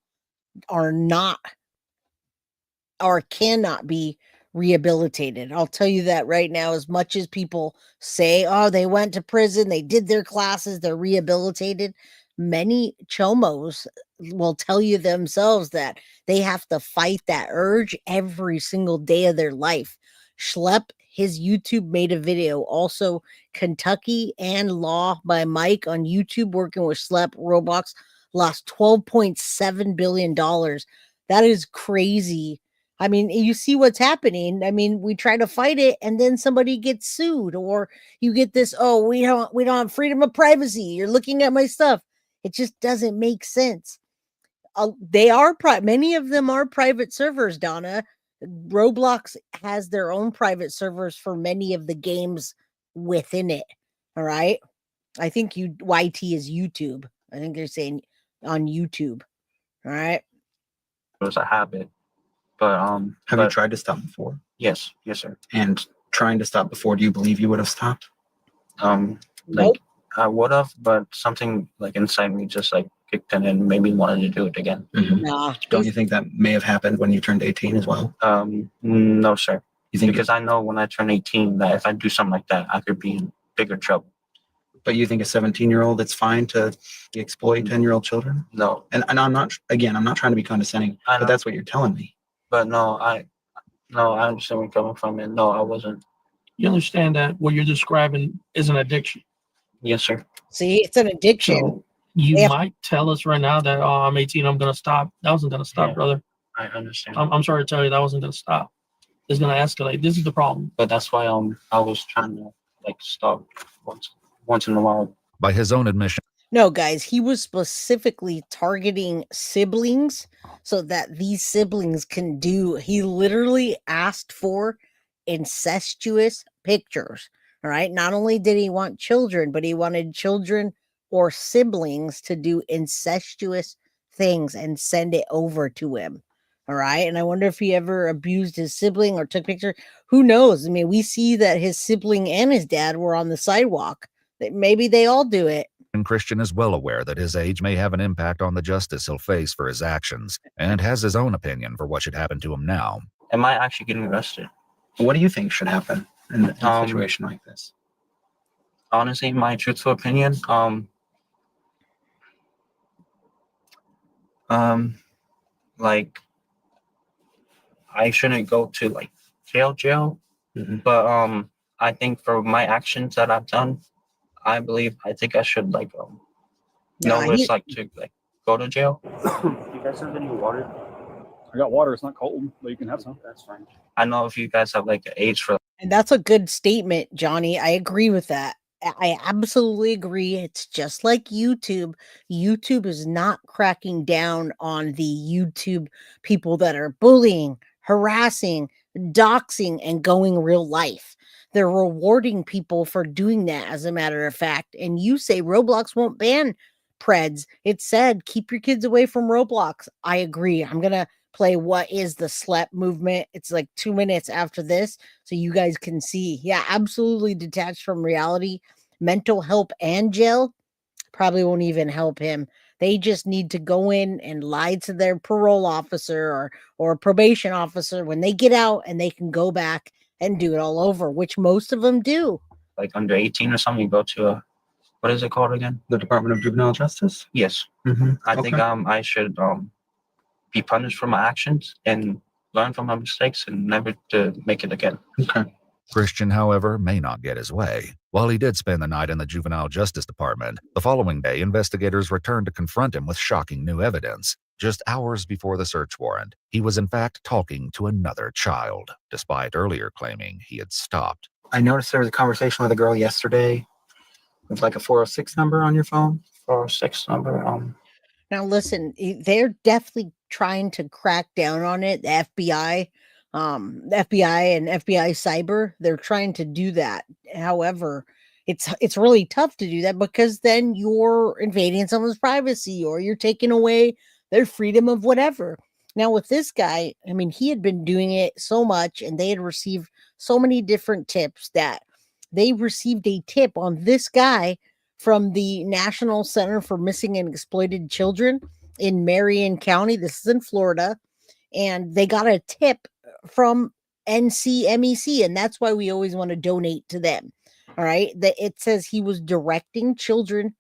are not or cannot be rehabilitated. I'll tell you that right now. As much as people say, oh, they went to prison, they did their classes, they're rehabilitated, many chomos will tell you themselves that they have to fight that urge every single day of their life. Schlep, his YouTube made a video. Also, Kentucky and Law by Mike on YouTube working with Schlep. Roblox lost $12.7 billion. That is crazy. I mean, you see what's happening. I mean, we try to fight it and then somebody gets sued, or you get this, oh, we don't have freedom of privacy. You're looking at my stuff. It just doesn't make sense. They are many of them are private servers, Donna. Roblox has their own private servers for many of the games within it. All right. I think YT is YouTube. I think they're saying on YouTube. All right. It was a habit. But have you tried to stop before? Yes, sir. And trying to stop before, do you believe you would have stopped? Nope. I would have, but something like inside me just like kicked in and made me wanted to do it again. Nah. Don't you think that may have happened when you turned 18 as well? No, sir. You think because I know when I turn 18 that if I do something like that, I could be in bigger trouble. But you think a 17-year-old, it's fine to exploit 10-year-old children? No. And I'm not trying to be condescending, but that's what you're telling me. But no, I understand where you're coming from, and no, I wasn't. You understand that what you're describing is an addiction? Yes, sir. See, it's an addiction. So you might tell us right now that, oh, I'm 18, I'm going to stop. That wasn't going to stop, brother. I understand. I'm sorry to tell you that wasn't going to stop. It's going to escalate. This is the problem. But that's why I was trying to like stop once in a while. By his own admission. No, guys, he was specifically targeting siblings so that these siblings can do. He literally asked for incestuous pictures. All right. Not only did he want children, but he wanted children or siblings to do incestuous things and send it over to him. All right. And I wonder if he ever abused his sibling or took pictures. Who knows? I mean, we see that his sibling and his dad were on the sidewalk. Maybe they all do it. And Christian is well aware that his age may have an impact on the justice he'll face for his actions, and has his own opinion for what should happen to him now. Am I actually getting arrested? What do you think should happen in a situation like this? Honestly, my truthful opinion, like I shouldn't go to like jail, but I think for my actions that I've done, I think I should like know what it's like to like go to jail. You guys have any water? I got water. It's not cold, but you can have some. That's fine. I know if you guys have like an age for. And that's a good statement, Johnny. I agree with that. I absolutely agree. It's just like YouTube. YouTube is not cracking down on the YouTube people that are bullying, harassing, doxing and going real life. They're rewarding people for doing that, as a matter of fact. And you say Roblox won't ban preds. It said keep your kids away from Roblox. I agree. I'm going to play what is the SLEP movement. It's like 2 minutes after this, so you guys can see. Yeah, absolutely detached from reality. Mental help and jail probably won't even help him. They just need to go in and lie to their parole officer or probation officer when they get out, and they can go back and do it all over, which most of them do. Like under 18 or something, you go to a, what is it called again? The Department of Juvenile Justice? Yes. I think I should be punished for my actions and learn from my mistakes and never to make it again. Okay. Christian, however, may not get his way. While he did spend the night in the Juvenile Justice Department, the following day, investigators returned to confront him with shocking new evidence. Just hours before the search warrant, he was in fact talking to another child, despite earlier claiming he had stopped. I noticed there was a conversation with a girl yesterday with like a 406 number on your phone. 406 number. Now listen, they're definitely trying to crack down on it. The FBI and FBI cyber, they're trying to do that. However, it's really tough to do that because then you're invading someone's privacy or you're taking away their freedom of whatever. Now with this guy, I mean, he had been doing it so much and they had received so many different tips that they received a tip on this guy from the National Center for Missing and Exploited Children in Marion County. This is in Florida. And they got a tip from NCMEC, and that's why we always want to donate to them. All right. It says he was directing children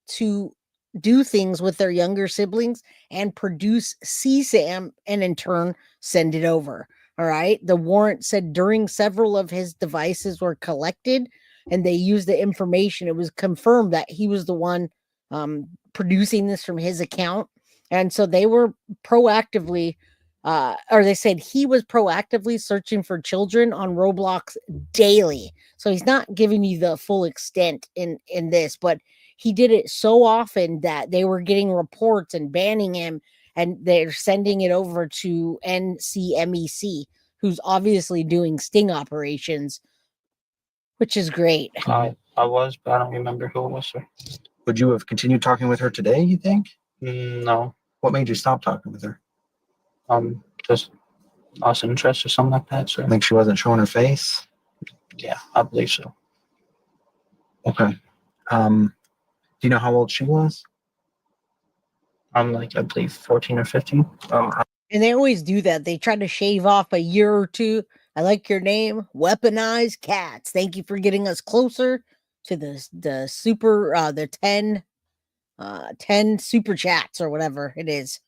to do things with their younger siblings and produce CSAM and in turn send it over. All right. The warrant said during several of his devices were collected and they used the information. It was confirmed that he was the one producing this from his account. And so they were proactively or they said he was proactively searching for children on Roblox daily. So he's not giving you the full extent in this, but he did it so often that they were getting reports and banning him, and they're sending it over to NCMEC, who's obviously doing sting operations, which is great. I was, but I don't remember who it was, sir. Would you have continued talking with her today, you think? No. What made you stop talking with her? Just lost interest or something like that, sir. I think she wasn't showing her face? Yeah, I believe so. Okay. Do you know how old she was? I'm like, I believe 14 or 15. And they always do that. They try to shave off a year or two. I like your name, Weaponized Cats. Thank you for getting us closer to the super the 10 super chats or whatever it is.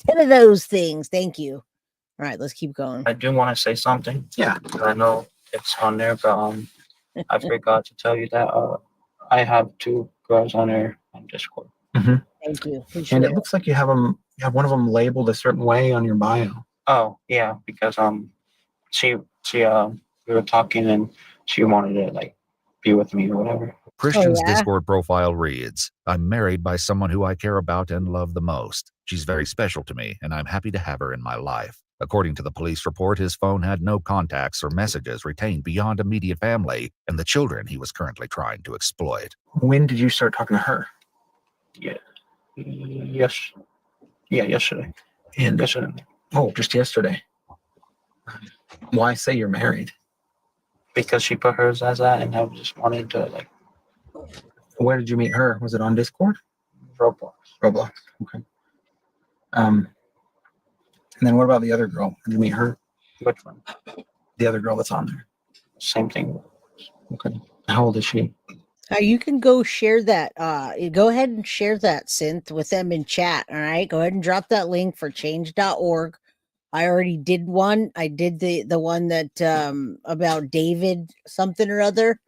10 of those things. Thank you. All right, let's keep going. I do want to say something. Yeah. I know it's on there, but I forgot to tell you that I have 2 girls on there on Discord. Thank you. And it looks like you have one of them labeled a certain way on your bio. Oh, yeah, because she we were talking and she wanted to like be with me or whatever. Christian's Discord profile reads, "I'm married by someone who I care about and love the most. She's very special to me, and I'm happy to have her in my life." According to the police report, his phone had no contacts or messages retained beyond immediate family and the children he was currently trying to exploit. When did you start talking to her? Yesterday. And yesterday. Oh, just yesterday. Why say you're married? Because she put hers as that, and I just wanted to like. Where did you meet her? Was it on Discord? Roblox. Okay. And then what about the other girl? Did you meet her? Which one? The other girl that's on there. Same thing. Okay. How old is she? You can go share that. Go ahead and share that synth with them in chat. All right. Go ahead and drop that link for change.org. I already did one. I did the one that about David something or other.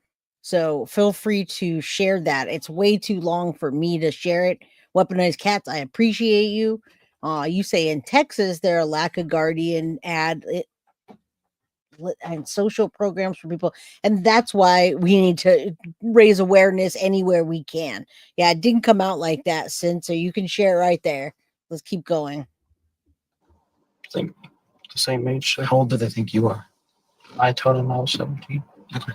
So feel free to share that. It's way too long for me to share it. Weaponized Cats, I appreciate you. You say in Texas there are lack of guardian ad and social programs for people, and that's why we need to raise awareness anywhere we can. Yeah, it didn't come out like that, Sin, so you can share it right there. Let's keep going. Thank the same age. So How old do they think you are? I told them I was 17. Okay.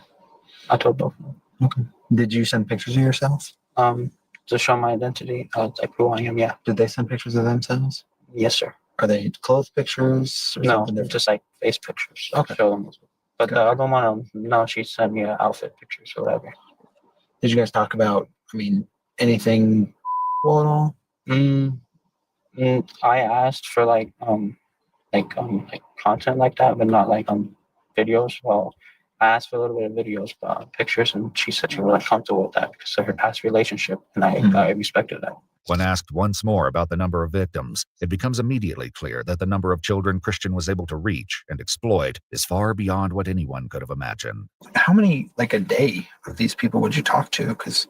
I told both of them. Okay. Did you send pictures of yourself? To show my identity, like who I am. Yeah. Did they send pictures of themselves? Yes, sir. Are they clothes pictures? Or No, something different? just like face pictures. Okay. Show them. But the other one, no, she sent me outfit pictures or whatever. Did you guys talk about, anything at all? I asked for like content like that, but not like videos. Well, I asked for a little bit of videos, pictures, and she said she wasn't comfortable with that because of her past relationship, and I respected that. When asked once more about the number of victims, it becomes immediately clear that the number of children Christian was able to reach and exploit is far beyond what anyone could have imagined. How many, a day of these people would you talk to? Because,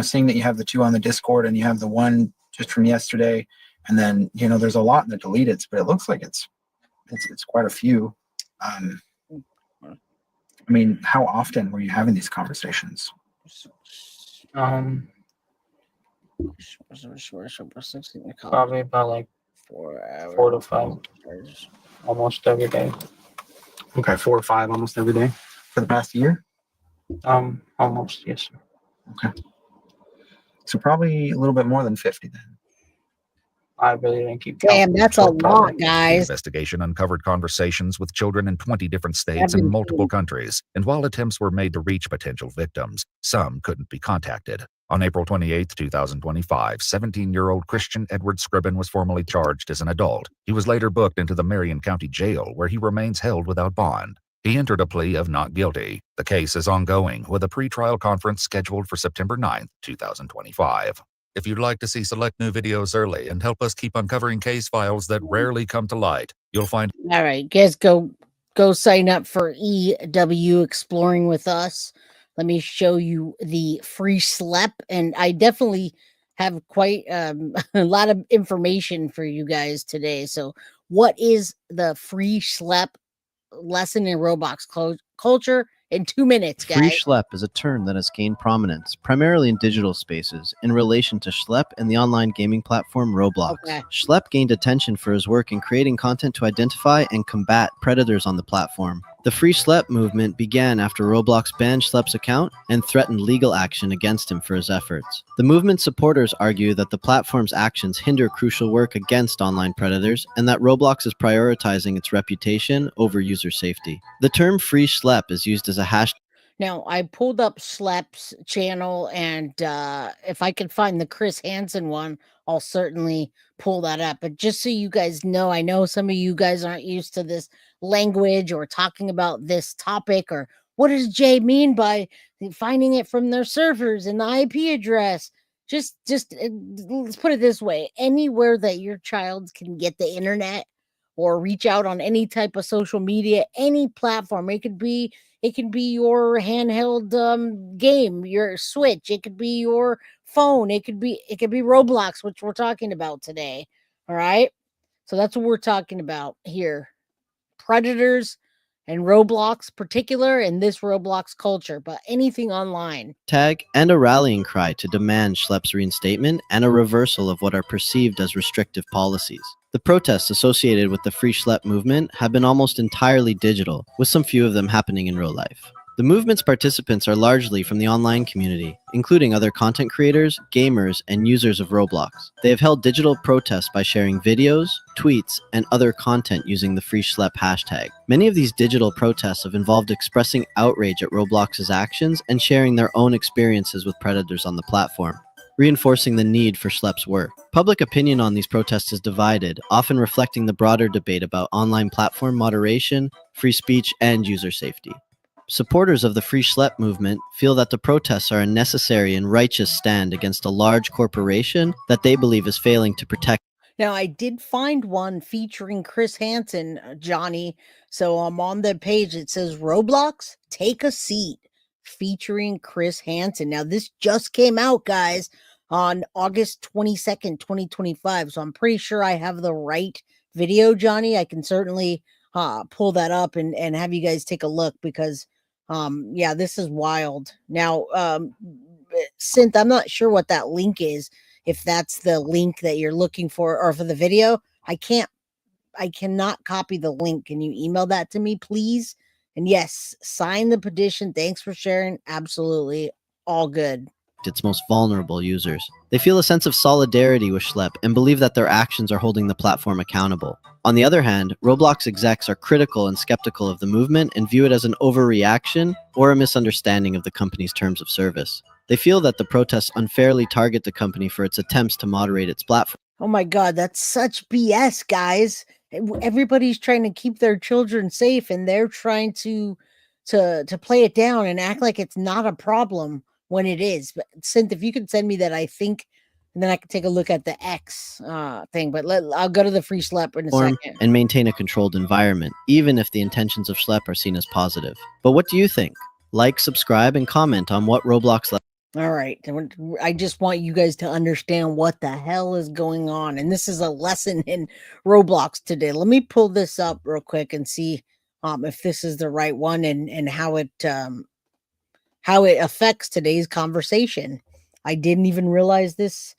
seeing that you have the 2 on the Discord and you have the 1 just from yesterday, and then, there's a lot in the deleted, but it looks like it's quite a few. How often were you having these conversations? Probably about like 4 to 5, almost every day. Okay, 4 or 5 almost every day for the past year. Almost, yes, sir. Okay, so probably a little bit more than 50 then. I really didn't keep count. Damn, that's a lot, The guys. investigation uncovered conversations with children in 20 different states and multiple countries, and while attempts were made to reach potential victims, some couldn't be contacted. On April 28, 2025, 17-year-old Christian Edward Scribben was formally charged as an adult. He was later booked into the Marion County Jail, where he remains held without bond. He entered a plea of not guilty. The case is ongoing, with a pretrial conference scheduled for September 9, 2025. If you'd like to see select new videos early and help us keep uncovering case files that rarely come to light, you'll find... All right, guys, go sign up for EW Exploring with Us. Let me show you the FreeSchlep, and I definitely have quite a lot of information for you guys today. So what is the FreeSchlep lesson in Roblox culture in 2 minutes, guys? FreeSchlep is a term that has gained prominence, primarily in digital spaces, in relation to schlep and the online gaming platform Roblox. Okay. Schlep gained attention for his work in creating content to identify and combat predators on the platform. The FreeSchlep movement began after Roblox banned Schlep's account and threatened legal action against him for his efforts. The movement's supporters argue that the platform's actions hinder crucial work against online predators and that Roblox is prioritizing its reputation over user safety. The term FreeSchlep is used as a hashtag. Now, I pulled up Schlep's channel, and if I can find the Chris Hansen one, I'll certainly pull that up. But just so you guys know, I know some of you guys aren't used to this language or talking about this topic, or what does Jay mean by finding it from their servers and the IP address? Just let's put it this way. Anywhere that your child can get the internet or reach out on any type of social media, any platform, it could be your handheld game, your Switch. It could be your phone. It could be Roblox, which we're talking about today. All right. So that's what we're talking about here. Predators and Roblox particular in this Roblox culture, but anything online. Tag and a rallying cry to demand Schlep's reinstatement and a reversal of what are perceived as restrictive policies. The protests associated with the FreeSchlep movement have been almost entirely digital, with some few of them happening in real life. The movement's participants are largely from the online community, including other content creators, gamers, and users of Roblox. They have held digital protests by sharing videos, tweets, and other content using the FreeSchlep hashtag. Many of these digital protests have involved expressing outrage at Roblox's actions and sharing their own experiences with predators on the platform, reinforcing the need for Schlep's work. Public opinion on these protests is divided, often reflecting the broader debate about online platform moderation, free speech, and user safety. Supporters of the FreeSchlep movement feel that the protests are a necessary and righteous stand against a large corporation that they believe is failing to protect. Now, I did find one featuring Chris Hansen, Johnny. So I'm on the page. It says Roblox, Take a Seat, featuring Chris Hansen. Now, this just came out, guys, on August 22nd, 2025. So I'm pretty sure I have the right video, Johnny. I can certainly pull that up and have you guys take a look because, yeah, this is wild. Now, Synth, I'm not sure what that link is. If that's the link that you're looking for or for the video, I can't I cannot copy the link. Can you email that to me, please? And yes, sign the petition. Thanks for sharing. Absolutely. All good. Its most vulnerable users. They feel a sense of solidarity with Schlep and believe that their actions are holding the platform accountable. On the other hand, Roblox execs are critical and skeptical of the movement and view it as an overreaction or a misunderstanding of the company's terms of service. They feel that the protests unfairly target the company for its attempts to moderate its platform. Oh my God, that's such BS, guys. Everybody's trying to keep their children safe, and they're trying to play it down and act like it's not a problem when it is. But Synth, if you could send me that, I think, and then I can take a look at the X thing. But I'll go to the FreeSchlep in a second. And maintain a controlled environment, even if the intentions of Schlep are seen as positive. But what do you think? Like, subscribe, and comment on what Roblox. All right. I just want you guys to understand what the hell is going on. And this is a lesson in Roblox today. Let me pull this up real quick and see if this is the right one and how it affects today's conversation. I didn't even realize this.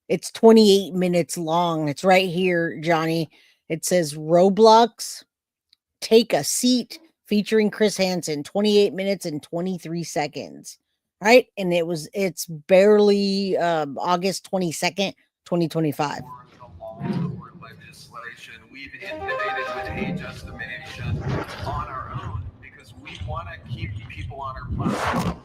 It's 28 minutes long. It's right here, Johnny. It says Roblox, Take a Seat, featuring Chris Hansen, 28 minutes and 23 seconds. Right? And it's barely August 22nd, 2025. We've innovated with age estimation on our own because we want to keep people on our platform.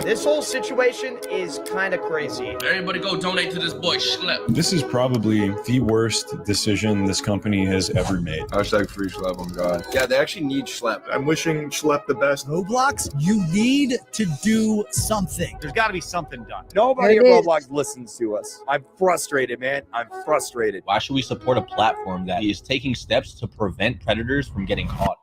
This whole situation is kind of crazy. Everybody go donate to this boy Schlep. This is probably the worst decision this company has ever made. Hashtag FreeSchlep on God. Yeah, they actually need Schlep. I'm wishing Schlep the best. Roblox, you need to do something. There's got to be something done. Nobody at Roblox listens to us. I'm frustrated, man. I'm frustrated. Why should we support a platform that is taking steps to prevent predators from getting caught?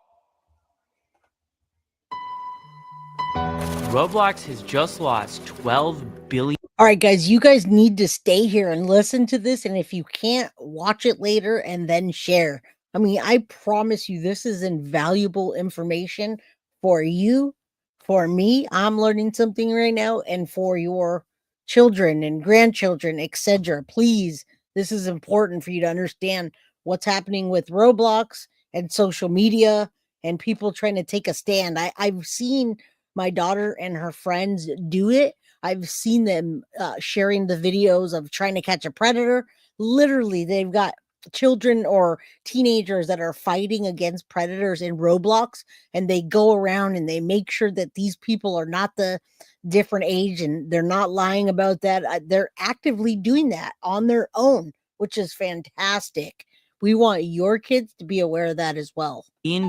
Roblox has just lost $12 billion. All right, guys, you guys need to stay here and listen to this. And if you can't, watch it later and then share. I mean, I promise you, this is invaluable information for you, for me. I'm learning something right now, and for your children and grandchildren, etc. Please, this is important for you to understand what's happening with Roblox and social media and people trying to take a stand. I've seen my daughter and her friends do it. I've seen them sharing the videos of trying to catch a predator. Literally, they've got children or teenagers that are fighting against predators in Roblox, and they go around and they make sure that these people are not the different age and they're not lying about that. They're actively doing that on their own, which is fantastic. We want your kids to be aware of that as well. In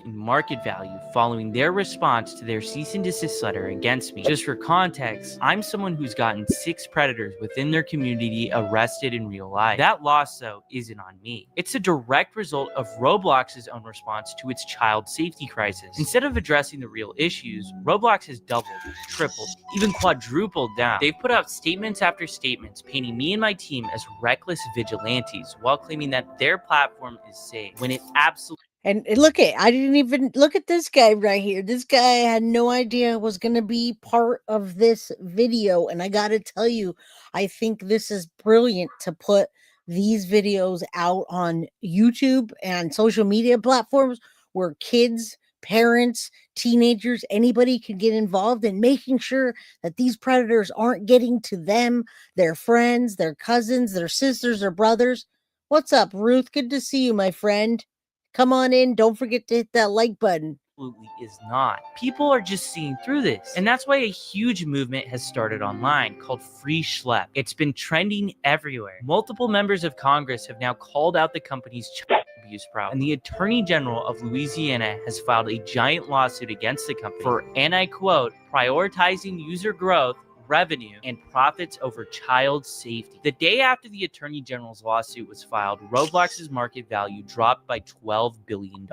market value following their response to their cease and desist letter against me. Just for context, I'm someone who's gotten 6 predators within their community arrested in real life. That loss, though, isn't on me. It's a direct result of Roblox's own response to its child safety crisis. Instead of addressing the real issues, Roblox has doubled, tripled, even quadrupled down. They've put out statements after statements painting me and my team as reckless vigilantes while claiming that their platform is safe, when it absolutely... And look I didn't even look at this guy right here. This guy had no idea was going to be part of this video. And I got to tell you, I think this is brilliant to put these videos out on YouTube and social media platforms where kids, parents, teenagers, anybody can get involved in making sure that these predators aren't getting to them, their friends, their cousins, their sisters, or brothers. What's up, Ruth? Good to see you, my friend. Come on in. Don't forget to hit that like button. Absolutely is not. People are just seeing through this. And that's why a huge movement has started online called FreeSchlep. It's been trending everywhere. Multiple members of Congress have now called out the company's child abuse problem. And the Attorney General of Louisiana has filed a giant lawsuit against the company for, and I quote, prioritizing user growth, revenue, and profits over child safety. The day after the Attorney General's lawsuit was filed, Roblox's market value dropped by $12 billion.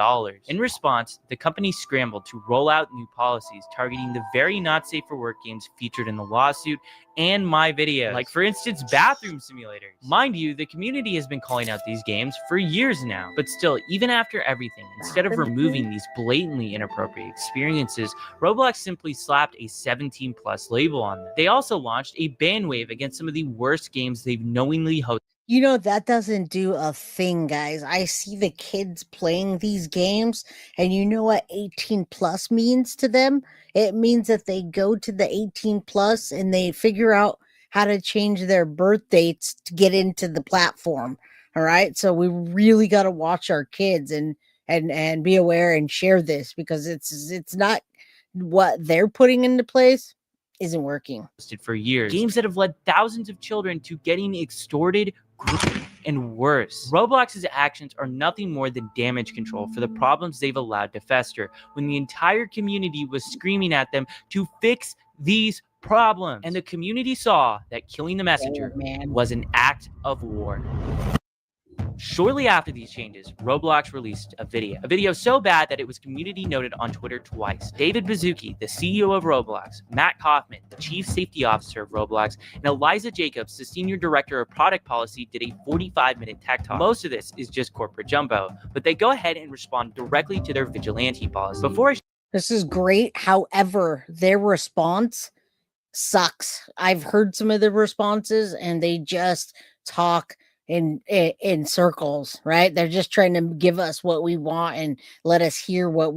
In response, the company scrambled to roll out new policies targeting the very not safe for work games featured in the lawsuit and my videos, like for instance, bathroom simulators. Mind you, the community has been calling out these games for years now, but still, even after everything, instead of removing these blatantly inappropriate experiences, Roblox simply slapped a 17+ label on them. They also launched a ban wave against some of the worst games they've knowingly hosted. You know, that doesn't do a thing, guys. I see the kids playing these games, and you know what 18+ means to them? It means that they go to the 18+ and they figure out how to change their birth dates to get into the platform. All right. So we really got to watch our kids and be aware and share this, because it's not what they're putting into place isn't working. For years, games that have led thousands of children to getting extorted, and worse. Roblox's actions are nothing more than damage control for the problems they've allowed to fester, when the entire community was screaming at them to fix these problems. And the community saw that killing the messenger was an act of war. Shortly after these changes, Roblox released a video so bad that it was community noted on Twitter twice. David Baszucki, the CEO of Roblox, Matt Kaufman, the chief safety officer of Roblox, and Eliza Jacobs, the senior director of product policy, did a 45-minute tech talk. Most of this is just corporate jumbo, but they go ahead and respond directly to their vigilante policy. This is great. However, their response sucks. I've heard some of the responses and they just talk in circles, right? They're just trying to give us what we want and let us hear what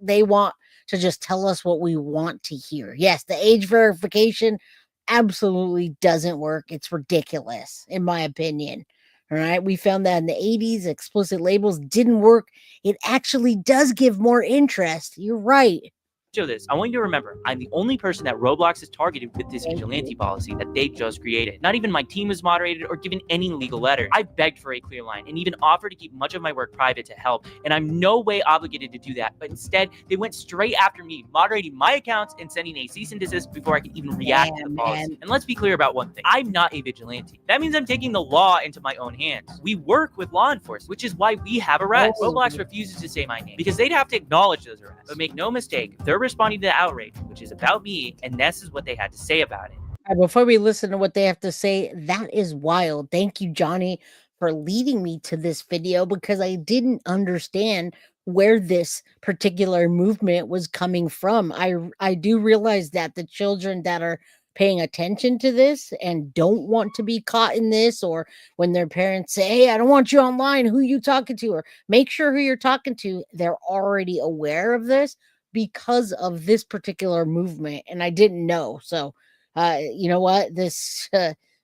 they want to just tell us what we want to hear. Yes, the age verification absolutely doesn't work. It's ridiculous, in my opinion. All right. We found that in the 80s, explicit labels didn't work. It actually does give more interest. You're right. Show this. I want you to remember, I'm the only person that Roblox has targeted with this vigilante policy that they just created. Not even my team was moderated or given any legal letter. I begged for a clear line and even offered to keep much of my work private to help, and I'm no way obligated to do that. But instead, they went straight after me, moderating my accounts and sending a cease and desist before I could even react to the policy. And let's be clear about one thing. I'm not a vigilante. That means I'm taking the law into my own hands. We work with law enforcement, which is why we have arrests. Roblox refuses to say my name because they'd have to acknowledge those arrests. But make no mistake, they're responding to the outrage, which is about me, and this is what they had to say about it. Before we listen to what they have to say, that is wild. Thank you, Johnny, for leading me to this video, because I didn't understand where this particular movement was coming from. I do realize that the children that are paying attention to this and don't want to be caught in this, or when their parents say, hey, I don't want you online, who you talking to, or make sure who you're talking to, they're already aware of this because of this particular movement, and I didn't know. So you know what, this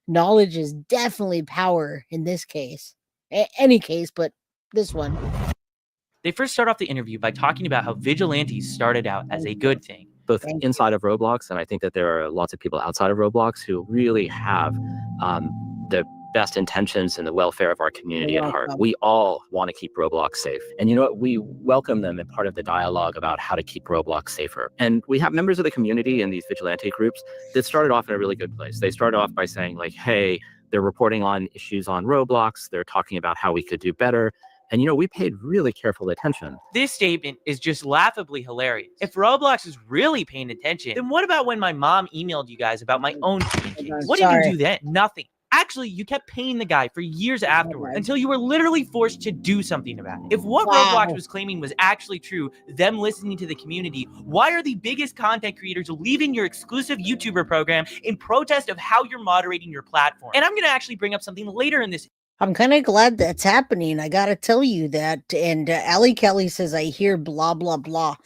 knowledge is definitely power in this case, any case, but this one. They first start off the interview by talking about how vigilantes started out as a good thing, both inside of Roblox, and I think that there are lots of people outside of Roblox who really have the best intentions and the welfare of our community at heart. We all want to keep Roblox safe. And you know what? We welcome them in part of the dialogue about how to keep Roblox safer. And we have members of the community in these vigilante groups that started off in a really good place. They started off by saying like, hey, they're reporting on issues on Roblox. They're talking about how we could do better. And, you know, we paid really careful attention. This statement is just laughably hilarious. If Roblox is really paying attention, then what about when my mom emailed you guys about my own case? What did you do then? Nothing. Actually, you kept paying the guy for years afterwards until you were literally forced to do something about it. If what Roblox was claiming was actually true, them listening to the community, why are the biggest content creators leaving your exclusive YouTuber program in protest of how you're moderating your platform? And I'm going to actually bring up something later in this. I'm kind of glad that's happening. I got to tell you that. And Ali Kelly says, I hear blah, blah, blah.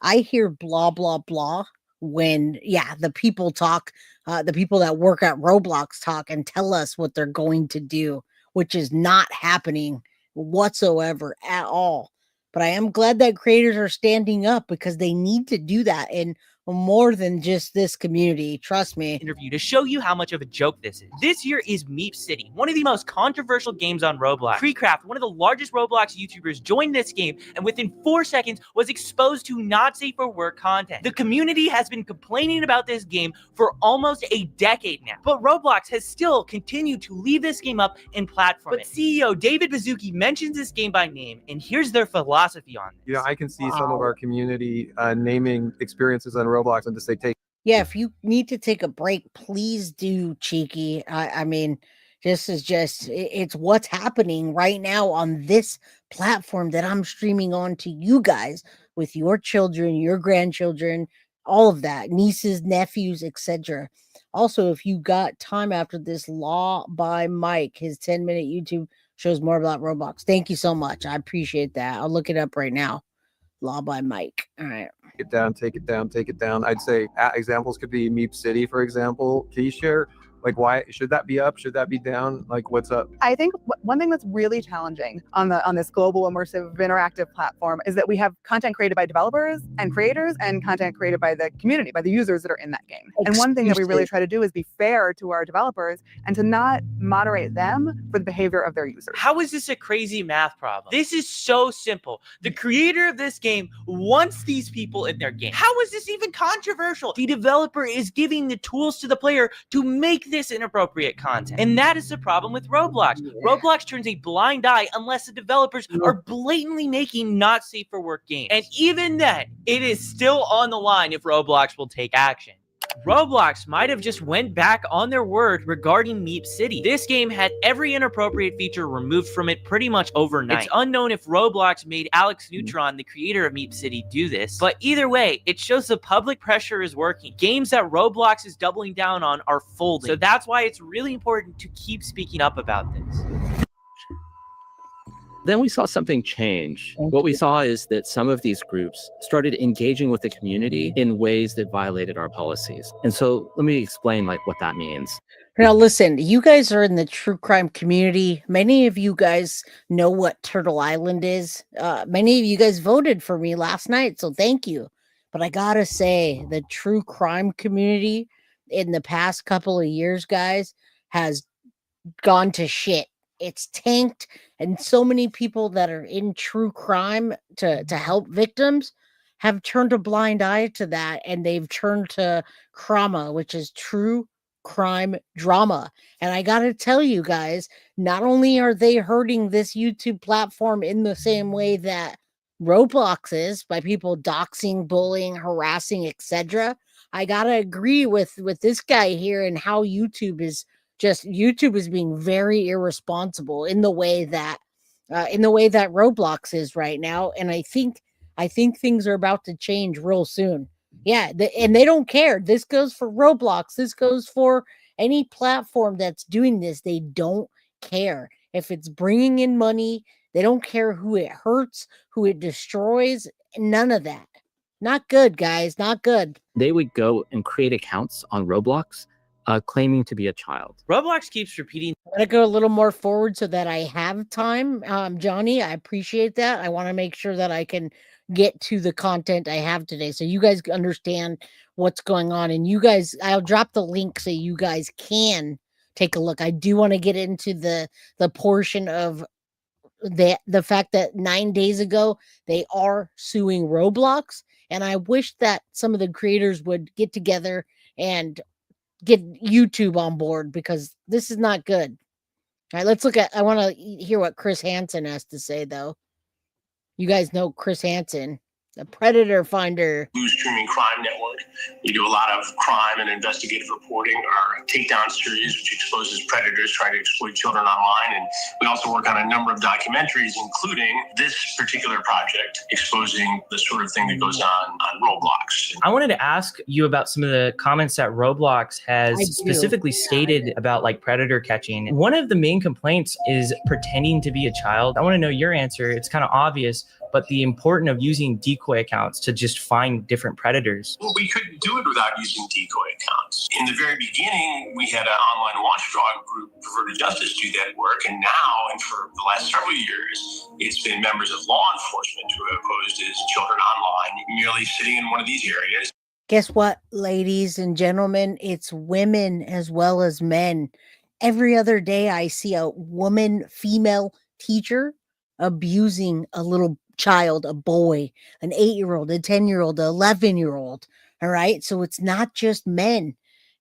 I hear blah, blah, blah when, the people talk, the people that work at Roblox talk and tell us what they're going to do, which is not happening whatsoever at all. But I am glad that creators are standing up, because they need to do that. And more than just this community, trust me. Interview to show you how much of a joke this is. This year is Meep City, one of the most controversial games on Roblox. Creecraft, one of the largest Roblox YouTubers, joined this game and within 4 seconds was exposed to not safe for work content. The community has been complaining about this game for almost a decade now, but Roblox has still continued to leave this game up and platform it. But CEO David Baszucki mentions this game by name, and here's their philosophy on this. You know, I can see some of our community naming experiences on Roblox and just say, take Yeah, if you need to take a break, please do, Cheeky. I mean, this is just, it's what's happening right now on this platform that I'm streaming on to you guys with your children, your grandchildren, all of that, nieces, nephews, etc. Also, if you got time after this, Law by Mike, his 10-minute YouTube shows more about Roblox. Thank you so much. I appreciate that. I'll look it up right now. Law by Mike. All right. It down, take it down, take it down. I'd say examples could be Meep City, for example. Can you share, like, why should that be up? Should that be down? Like, what's up? I think one thing that's really challenging on this global immersive interactive platform is that we have content created by developers and creators and content created by the community, by the users that are in that game. And one thing that we really try to do is be fair to our developers and to not moderate them for the behavior of their users. How is this a crazy math problem? This is so simple. The creator of this game wants these people in their game. How is this even controversial? The developer is giving the tools to the player to make this inappropriate content. And that is the problem with Roblox. Roblox turns a blind eye unless the developers are blatantly making not safe for work games. And even then, it is still on the line if Roblox will take action. Roblox might have just went back on their word regarding Meep City. This game had every inappropriate feature removed from it pretty much overnight. It's unknown if Roblox made Alex Neutron, the creator of Meep City, do this, but either way, it shows the public pressure is working. Games that Roblox is doubling down on are folding. So that's why it's really important to keep speaking up about this. Then we saw something change. What we saw is that some of these groups started engaging with the community in ways that violated our policies. And so let me explain like what that means. Now, listen, you guys are in the true crime community. Many of you guys know what Turtle Island is. Many of you guys voted for me last night, so thank you. But I gotta say, the true crime community in the past couple of years, guys, has gone to shit. It's tanked, and so many people that are in true crime to help victims have turned a blind eye to that, and they've turned to CRAMA, which is true crime drama. And I gotta tell you guys, not only are they hurting this YouTube platform in the same way that Roblox is, by people doxing, bullying, harassing, etc. I gotta agree with this guy here and how YouTube is being very irresponsible in the way that Roblox is right now. And I think things are about to change real soon. Yeah, and they don't care. This goes for Roblox. This goes for any platform that's doing this. They don't care. If it's bringing in money, they don't care who it hurts, who it destroys, none of that. Not good, guys, not good. They would go and create accounts on Roblox claiming to be a child. Roblox keeps repeating. I'm going to go a little more forward so that I have time. Johnny, I appreciate that. I want to make sure that I can get to the content I have today so you guys understand what's going on. And you guys, I'll drop the link so you guys can take a look. I do want to get into the portion of the fact that 9 days ago they are suing Roblox. And I wish that some of the creators would get together and get YouTube on board, because this is not good. All right, let's look at, I want to hear what Chris Hansen has to say, though. You guys know Chris Hansen, the Predator Finder. Blue Streaming Crime Network. We do a lot of crime and investigative reporting. Our Takedown series, which exposes predators trying to exploit children online. And we also work on a number of documentaries, including this particular project, exposing the sort of thing that goes on Roblox. I wanted to ask you about some of the comments that Roblox has specifically stated about like predator catching. One of the main complaints is pretending to be a child. I want to know your answer. It's kind of obvious, but the importance of using decoy accounts to just find different predators. Well, we couldn't do it without using decoy accounts. In the very beginning, we had an online watchdog group, Perverted Justice, do that work. And now, and for the last several years, it's been members of law enforcement who have posed as children online, merely sitting in one of these areas. Guess what, ladies and gentlemen? It's women as well as men. Every other day, I see a woman, female teacher abusing a little child, a boy, an 8-year-old, a 10-year-old, an 11-year-old. All right. So it's not just men.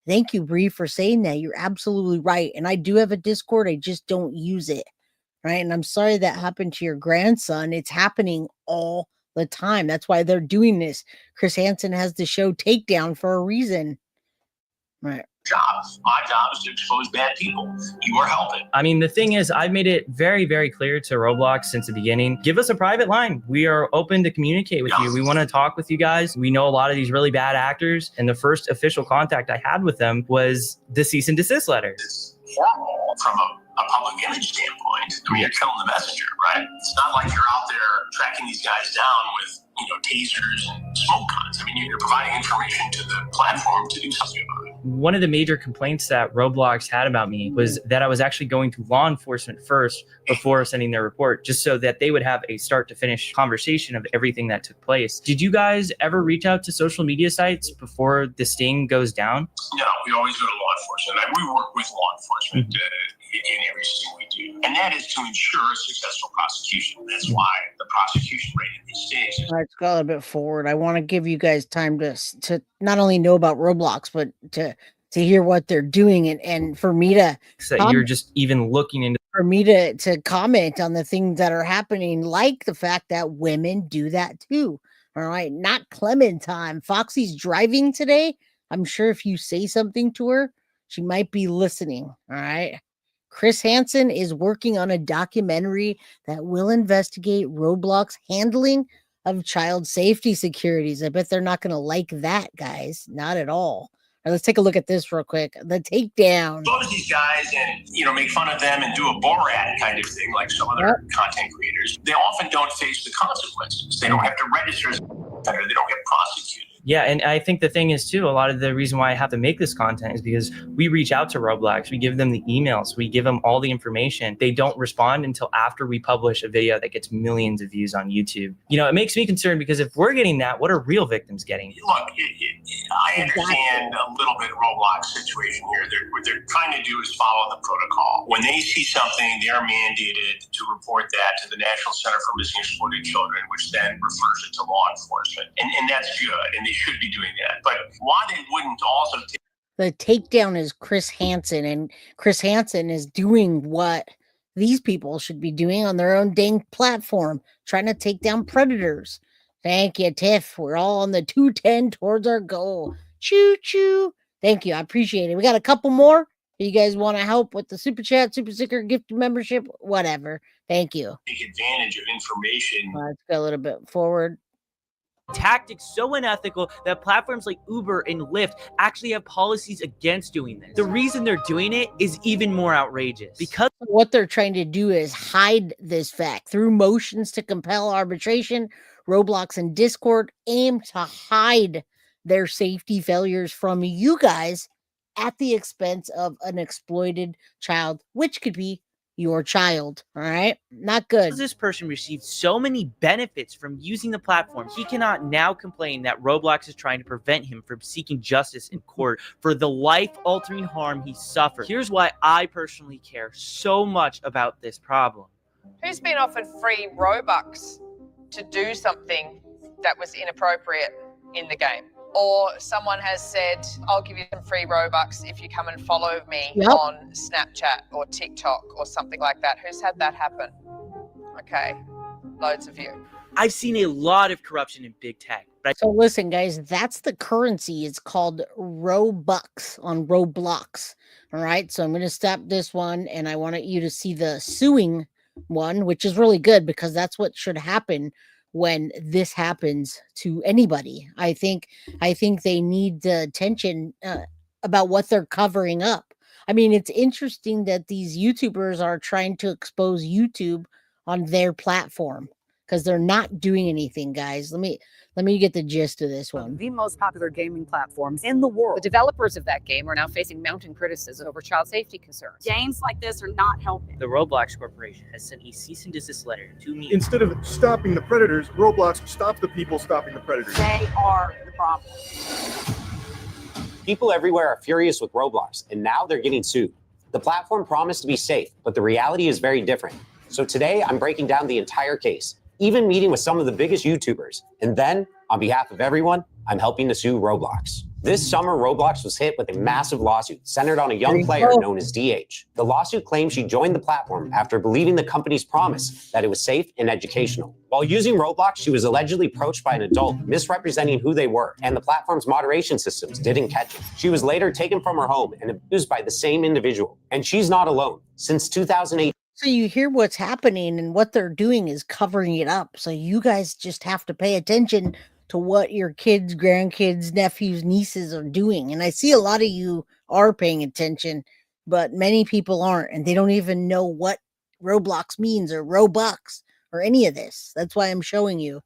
Thank you, Bree, for saying that. You're absolutely right. And I do have a Discord. I just don't use it. Right. And I'm sorry that happened to your grandson. It's happening all the time. That's why they're doing this. Chris Hansen has the show Takedown for a reason. Right. My job is to expose bad people. You are helping. I mean, the thing is, I've made it very, very clear to Roblox since the beginning. Give us a private line. We are open to communicate with you. We want to talk with you guys. We know a lot of these really bad actors. And the first official contact I had with them was the cease and desist letter. It's horrible from a public image standpoint. I mean, you're killing the messenger, right? It's not like you're out there tracking these guys down with, tasers and smoke guns. I mean, you're providing information to the platform to do something about it. One of the major complaints that Roblox had about me was that I was actually going to law enforcement first before sending their report, just so that they would have a start to finish conversation of everything that took place. Did you guys ever reach out to social media sites before the sting goes down? No, we always go to law enforcement. We work with law enforcement in everything we do. And that is to ensure a successful prosecution. That's why the prosecution rate in these states is... All right, let's go a little bit forward. I want to give you guys time to not only know about Roblox, but to hear what they're doing, and for me to... So you're just even looking into... For me to comment on the things that are happening, like the fact that women do that too. All right, not Clementine. Foxy's driving today. I'm sure if you say something to her, she might be listening. All right. Chris Hansen is working on a documentary that will investigate Roblox handling of child safety securities. I bet they're not going to like that, guys. Not at all. All right, let's take a look at this real quick. The Takedown. Expose these guys and, make fun of them and do a Borat kind of thing like some other content creators. They often don't face the consequences. They don't have to register as a offender. They don't get prosecuted. Yeah, and I think the thing is too, a lot of the reason why I have to make this content is because we reach out to Roblox, we give them the emails, we give them all the information. They don't respond until after we publish a video that gets millions of views on YouTube. It makes me concerned because if we're getting that, what are real victims getting? Look, I understand a little bit Roblox situation here. What they're trying to do is follow the protocol. When they see something, they're mandated to report that to the National Center for Missing and Exploited Children, which then refers it to law enforcement. And that's good. And they should be doing that. But why they wouldn't also the Takedown is Chris Hansen, and Chris Hansen is doing what these people should be doing on their own dang platform, trying to take down predators. Thank you, Tiff. We're all on the 210 towards our goal. Choo choo. Thank you. I appreciate it. We got a couple more. If you guys want to help with the super chat, super sticker, gift membership, whatever. Thank you. Take advantage of information. Let's go a little bit forward. Tactics so unethical that platforms like Uber and Lyft actually have policies against doing this. The reason they're doing it is even more outrageous because what they're trying to do is hide this fact through motions to compel arbitration. Roblox and Discord aim to hide their safety failures from you guys at the expense of an exploited child, which could be your child. All right, not good. This person received so many benefits from using the platform, he cannot now complain that Roblox is trying to prevent him from seeking justice in court for the life-altering harm he suffered. Here's why I personally care so much about this problem. Who's been offered free Robux to do something that was inappropriate in the game? Or someone has said, I'll give you some free Robux if you come and follow me on Snapchat or TikTok or something like that. Who's had that happen? Okay, loads of you. I've seen a lot of corruption in big tech. So listen, guys, that's the currency. It's called Robux on Roblox. All right, so I'm going to stop this one, and I want you to see the suing one, which is really good because that's what should happen when this happens to anybody. I think they need the attention about what they're covering up. I mean, it's interesting that these YouTubers are trying to expose YouTube on their platform because they're not doing anything, guys. Let me get the gist of this one. The most popular gaming platforms in the world. The developers of that game are now facing mounting criticism over child safety concerns. Games like this are not helping. The Roblox Corporation has sent a cease and desist letter to me. Instead of stopping the predators, Roblox stops the people stopping the predators. They are the problem. People everywhere are furious with Roblox, and now they're getting sued. The platform promised to be safe, but the reality is very different. So today, I'm breaking down the entire case, even meeting with some of the biggest YouTubers. And then, on behalf of everyone, I'm helping to sue Roblox. This summer, Roblox was hit with a massive lawsuit centered on a young player known as DH. The lawsuit claims she joined the platform after believing the company's promise that it was safe and educational. While using Roblox, she was allegedly approached by an adult misrepresenting who they were, and the platform's moderation systems didn't catch it. She was later taken from her home and abused by the same individual. And she's not alone. Since 2008, so you hear what's happening, and what they're doing is covering it up. So you guys just have to pay attention to what your kids, grandkids, nephews, nieces are doing. And I see a lot of you are paying attention, but many people aren't, and they don't even know what Roblox means or Robux or any of this. That's why I'm showing you.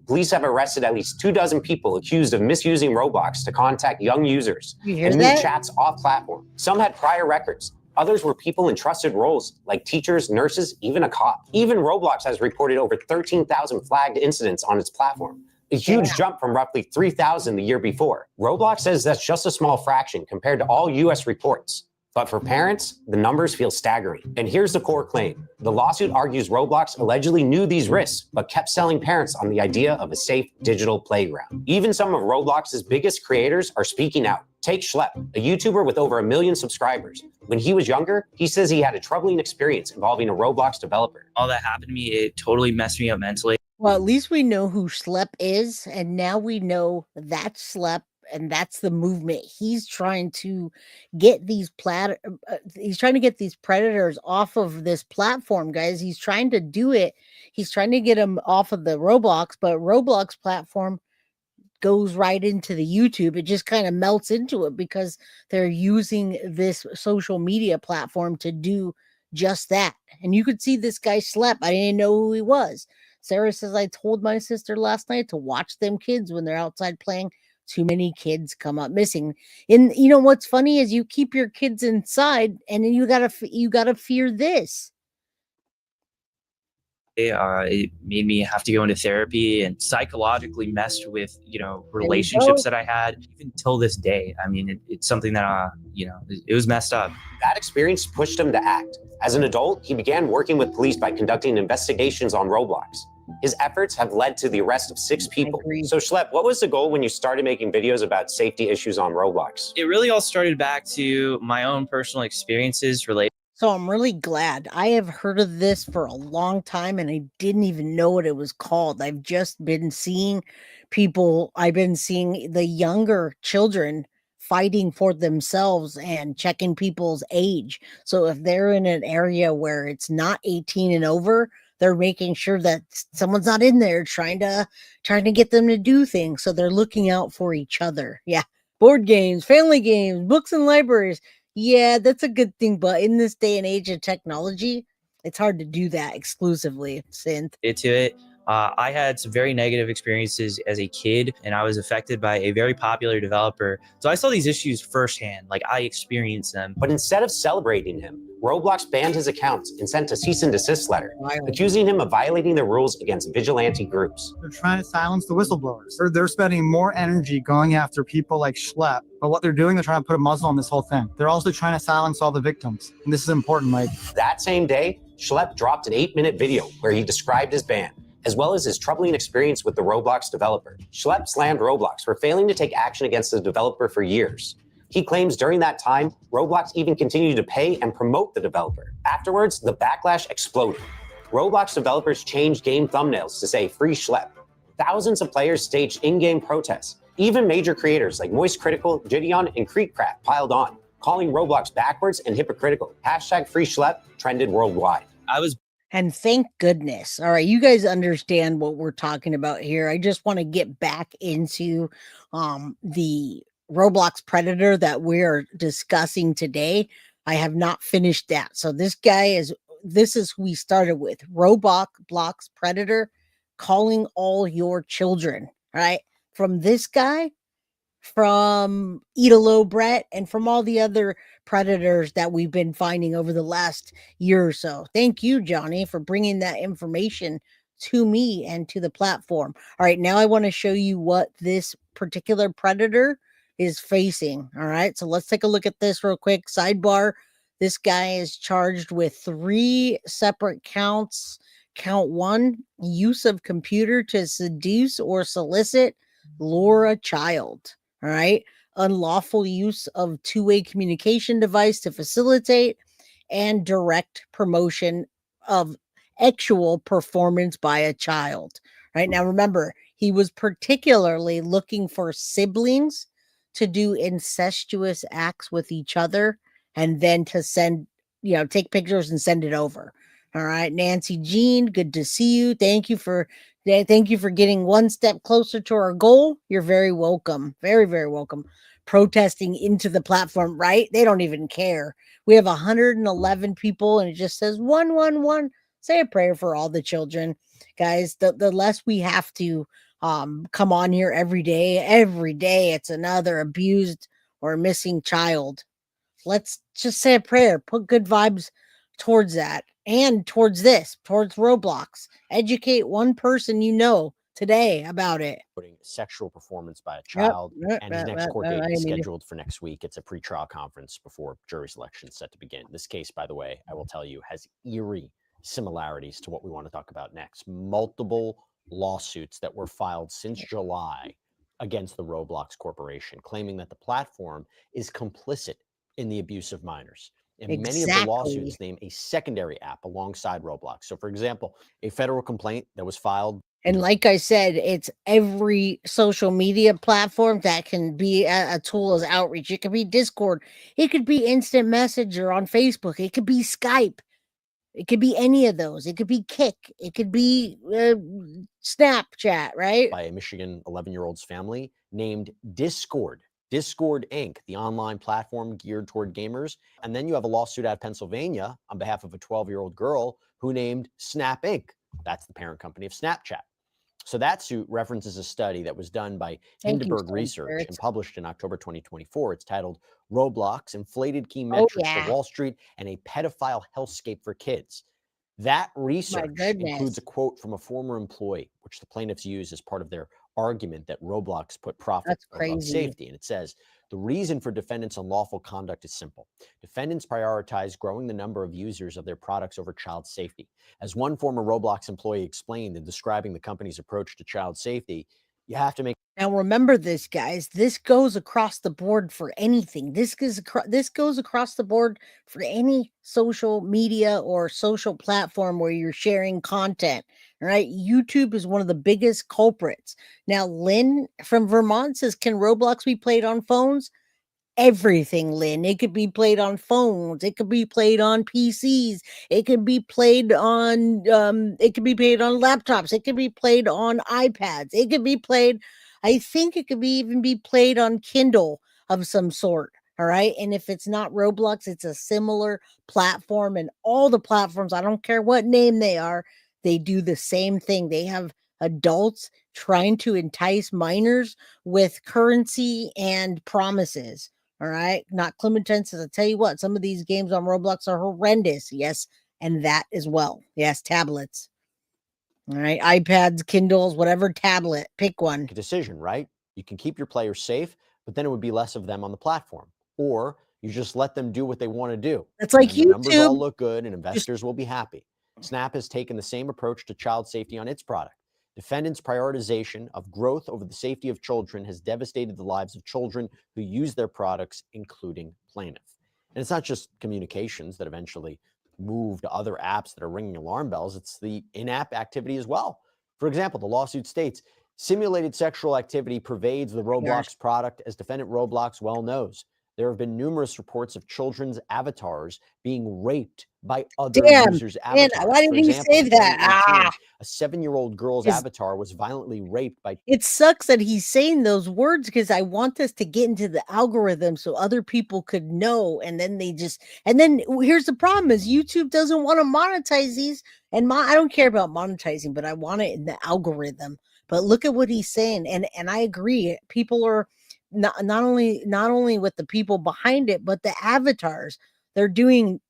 Police have arrested at least 24 people accused of misusing Roblox to contact young users You hear and that? move chats off platform. Some had prior records. Others were people in trusted roles like teachers, nurses, even a cop. Even Roblox has reported over 13,000 flagged incidents on its platform. A huge jump from roughly 3,000 the year before. Roblox says that's just a small fraction compared to all US reports. But for parents, the numbers feel staggering. And here's the core claim. The lawsuit argues Roblox allegedly knew these risks, but kept selling parents on the idea of a safe digital playground. Even some of Roblox's biggest creators are speaking out. Take Schlep, a YouTuber with over 1 million subscribers. When he was younger, he says he had a troubling experience involving a Roblox developer. All that happened to me, it totally messed me up mentally. Well, at least we know who Schlep is, and now we know that's Schlep, and that's the movement. He's trying to get these he's trying to get these predators off of this platform, guys. He's trying to do it. He's trying to get them off of the Roblox, but Roblox platform goes right into the YouTube. It just kind of melts into it because they're using this social media platform to do just that. And you could see this guy Schlep. I didn't know who he was. Sarah says, I told my sister last night to watch them kids when they're outside playing. Too many kids come up missing. And you know what's funny is you keep your kids inside, and then you gotta fear this. It made me have to go into therapy and psychologically messed with, relationships that I had even till this day. I mean, it's something that, it was messed up. That experience pushed him to act. As an adult, he began working with police by conducting investigations on Roblox. His efforts have led to the arrest of 6 people. So Schlep, what was the goal when you started making videos about safety issues on Roblox? It really all started back to my own personal experiences related. So I'm really glad. I have heard of this for a long time, and I didn't even know what it was called. I've just been seeing I've been seeing the younger children fighting for themselves and checking people's age. So if they're in an area where it's not 18 and over, they're making sure that someone's not in there trying to get them to do things. So they're looking out for each other. Yeah. Board games, family games, books and libraries. Yeah, that's a good thing. But in this day and age of technology, it's hard to do that exclusively. Synth. Into it. I had some very negative experiences as a kid, and I was affected by a very popular developer. So I saw these issues firsthand, like I experienced them. But instead of celebrating him, Roblox banned his accounts and sent a cease and desist letter, accusing him of violating the rules against vigilante groups. They're trying to silence the whistleblowers. They're spending more energy going after people like Schlep, but what they're doing, they're trying to put a muzzle on this whole thing. They're also trying to silence all the victims. And this is important, Mike. That same day, Schlep dropped an 8-minute video where he described his ban, as well as his troubling experience with the Roblox developer. Schlep slammed Roblox for failing to take action against the developer for years. He claims during that time, Roblox even continued to pay and promote the developer. Afterwards, the backlash exploded. Roblox developers changed game thumbnails to say "Free Schlep." Thousands of players staged in-game protests. Even major creators like Moist Critical, Gideon, and Creekcraft piled on, calling Roblox backwards and hypocritical. #FreeSchlep trended worldwide. And thank goodness. All right, you guys understand what we're talking about here. I just want to get back into the Roblox Predator that we're discussing today. I have not finished that. So this is who we started with. Roblox Predator calling all your children, right? From this guy, from Idolo Brett, and from all the other predators that we've been finding over the last year or so. Thank you, Johnny, for bringing that information to me and to the platform. All right, now I want to show you what this particular predator is facing. All right, so let's take a look at this real quick. Sidebar, this guy is charged with 3 separate counts. Count 1, use of computer to seduce or solicit, lure a child. All right. unlawful use of two-way communication device to facilitate and direct promotion of actual performance by a child. Right now, remember, he was particularly looking for siblings to do incestuous acts with each other and then to send, take pictures and send it over. All right, Nancy Jean, good to see you. Thank you for getting one step closer to our goal. You're very welcome. Very, very welcome. Protesting into the platform, right? They don't even care. We have 111 people and it just says 111. Say a prayer for all the children. Guys, the less we have to come on here every day it's another abused or missing child. Let's just say a prayer, put good vibes towards that and towards Roblox. Educate one person today about it. Sexual performance by a child, and his next court date is scheduled for next week. It's a pretrial conference before jury selection is set to begin. This case, by the way, I will tell you, has eerie similarities to what we want to talk about next. Multiple lawsuits that were filed since July against the Roblox Corporation, claiming that the platform is complicit in the abuse of minors. And many of the lawsuits name a secondary app alongside Roblox. So, for example, a federal complaint that was filed. And like I said, it's every social media platform that can be a tool as outreach. It could be Discord. It could be Instant Messenger on Facebook. It could be Skype. It could be any of those. It could be Kick. It could be Snapchat, right? By a Michigan 11-year-old's family named Discord Inc., the online platform geared toward gamers. And then you have a lawsuit out of Pennsylvania on behalf of a 12-year-old girl who named Snap Inc. That's the parent company of Snapchat. So that suit references a study that was done by Hindenburg Research and published in October 2024. It's titled Roblox, Inflated Key Metrics for Wall Street and a Pedophile Hellscape for Kids. That research includes a quote from a former employee, which the plaintiffs use as part of their argument that Roblox put profit above safety. And it says, the reason for defendants' unlawful conduct is simple. Defendants prioritize growing the number of users of their products over child safety. As one former Roblox employee explained in describing the company's approach to child safety, you have to make. Now remember this, guys. This goes across the board for anything. This goes across the board for any social media or social platform where you're sharing content. Right? YouTube is one of the biggest culprits. Now, Lynn from Vermont says, "Can Roblox be played on phones?" Everything, Lynn. It could be played on phones. It could be played on PCs. It could be played on laptops. It could be played on iPads. It could be played, I think it could even be played on Kindle of some sort. All right. And if it's not Roblox, it's a similar platform, and all the platforms, I don't care what name they are, they do the same thing. They have adults trying to entice minors with currency and promises. All right. Not Clementine says, I'll tell you what, some of these games on Roblox are horrendous. Yes. And that as well. Yes. Tablets. All right. iPads, Kindles, whatever tablet, pick one. A decision, right? You can keep your players safe, but then it would be less of them on the platform. Or you just let them do what they want to do. That's like YouTube. Numbers all look good and investors will be happy. Snap has taken the same approach to child safety on its product. Defendants' prioritization of growth over the safety of children has devastated the lives of children who use their products, including plaintiff. And it's not just communications that eventually move to other apps that are ringing alarm bells. It's the in-app activity as well. For example, the lawsuit states, simulated sexual activity pervades the Roblox product, as defendant Roblox well knows. There have been numerous reports of children's avatars being raped by other users' avatars. Why did he say that? A 7-year-old girl's avatar was violently raped by. It sucks that he's saying those words because I want this to get into the algorithm so other people could know. And then here's the problem is YouTube doesn't want to monetize these. And I don't care about monetizing, but I want it in the algorithm. But look at what he's saying. And I agree. People are not only with the people behind it, but the avatars. They're doing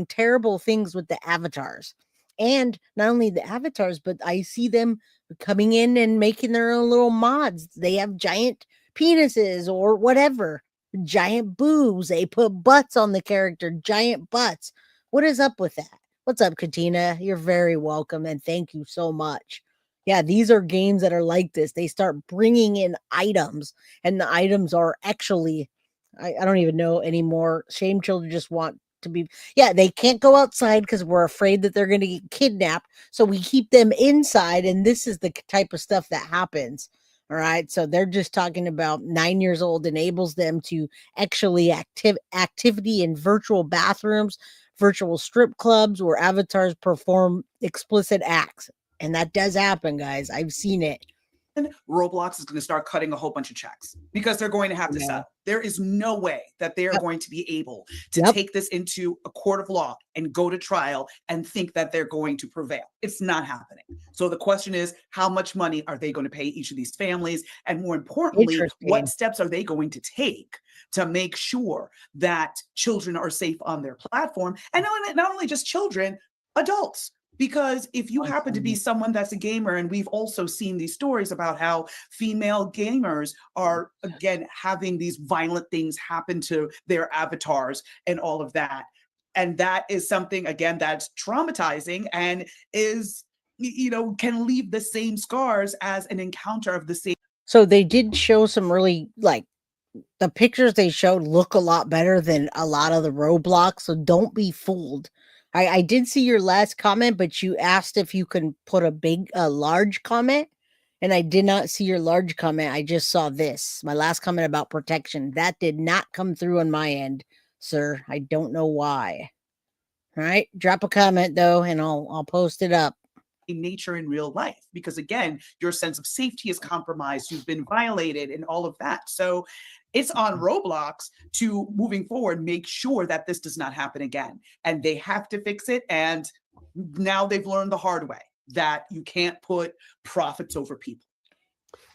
terrible things with the avatars. And not only the avatars, but I see them coming in and making their own little mods. They have giant penises or whatever, giant boobs. They put butts on the character, giant butts. What is up with that? What's up, Katina? You're very welcome. And thank you so much. Yeah, these are games that are like this. They start bringing in items, and the items are actually, I don't even know anymore. Shame children just want to be, yeah, they can't go outside because we're afraid that they're going to get kidnapped. So we keep them inside, and this is the type of stuff that happens. All right. So they're just talking about 9 years old enables them to actually activity in virtual bathrooms, virtual strip clubs where avatars perform explicit acts. And that does happen, guys. I've seen it. Roblox is going to start cutting a whole bunch of checks because they're going to have to settle. There is no way that they are going to be able to take this into a court of law and go to trial and think that they're going to prevail. It's not happening. So the question is, how much money are they going to pay each of these families? And more importantly, what steps are they going to take to make sure that children are safe on their platform? And not only just children, adults. Because if you happen to be someone that's a gamer, and we've also seen these stories about how female gamers are, again, having these violent things happen to their avatars and all of that. And that is something, again, that's traumatizing and is, can leave the same scars as an encounter of the same. So they did show some really, like, the pictures they showed look a lot better than a lot of the Roblox. So don't be fooled. I did see your last comment, but you asked if you can put a large comment, and I did not see your large comment. I just saw this, my last comment about protection. That did not come through on my end, sir. I don't know why. All right, drop a comment though, and I'll post it up. Nature in real life, because again, your sense of safety is compromised, you've been violated, and all of that. So it's on Roblox to, moving forward, make sure that this does not happen again. And they have to fix it. And now they've learned the hard way that you can't put profits over people.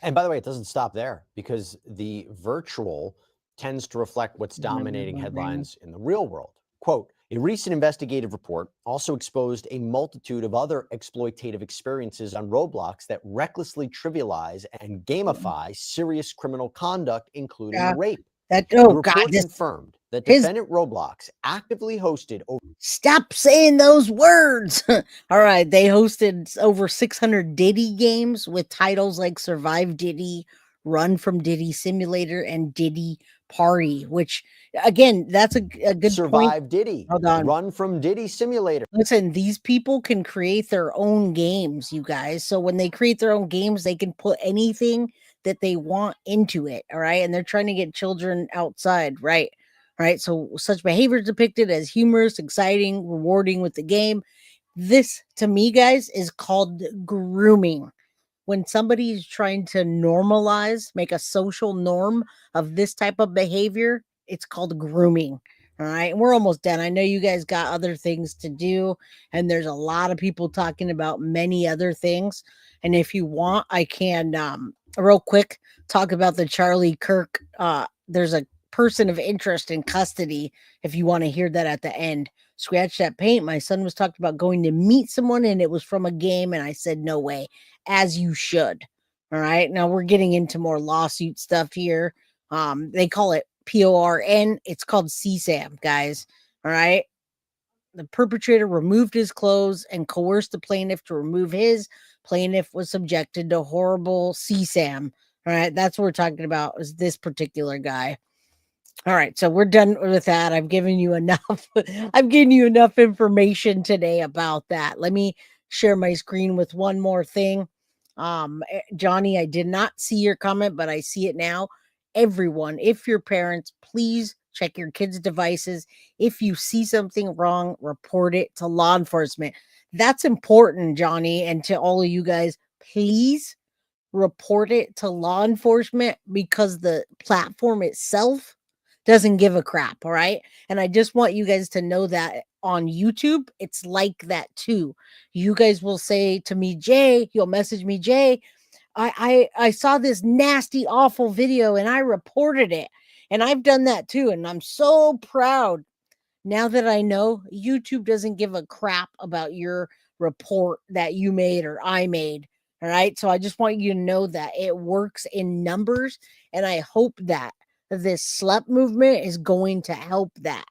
And by the way, it doesn't stop there, because the virtual tends to reflect what's dominating headlines in the real world. Quote, a recent investigative report also exposed a multitude of other exploitative experiences on Roblox that recklessly trivialize and gamify serious criminal conduct, including rape. The report confirmed that defendant Roblox actively hosted over... Stop saying those words. All right, they hosted over 600 Diddy games with titles like Survive Diddy, Run from Diddy Simulator, and Diddy Party, which, again, that's a good Survive point. Diddy. Hold on. Run from Diddy Simulator. Listen, these people can create their own games, you guys. So when they create their own games, they can put anything that they want into it. All right. And they're trying to get children outside. Right. All right. So such behavior is depicted as humorous, exciting, rewarding with the game. This, to me, guys, is called grooming. When somebody is trying to normalize, make a social norm of this type of behavior, it's called grooming. All right. And we're almost done. I know you guys got other things to do, and there's a lot of people talking about many other things. And if you want, I can real quick talk about the Charlie Kirk. There's a person of interest in custody. If you want to hear that at the end, scratch that paint. My son was talking about going to meet someone, and it was from a game. And I said, no way, as you should. All right. Now we're getting into more lawsuit stuff here. They call it PORN. It's called CSAM, guys. All right. The perpetrator removed his clothes and coerced the plaintiff to remove his. Plaintiff was subjected to horrible CSAM. All right. That's what we're talking about, is this particular guy. All right. So we're done with that. I've given you enough. I've given you enough information today about that. Let me share my screen with one more thing. Johnny, I did not see your comment, but I see it now. Everyone, if you're parents, please check your kids' devices. If you see something wrong, report it to law enforcement. That's important, Johnny, and to all of you guys, please report it to law enforcement, because the platform itself doesn't give a crap. All right. And I just want you guys to know that on YouTube, it's like that too. You guys will say to me, Jay, you'll message me, Jay, I saw this nasty, awful video and I reported it. And I've done that too. And I'm so proud now that I know YouTube doesn't give a crap about your report that you made or I made. All right. So I just want you to know that it works in numbers. And I hope that this schlep movement is going to help that.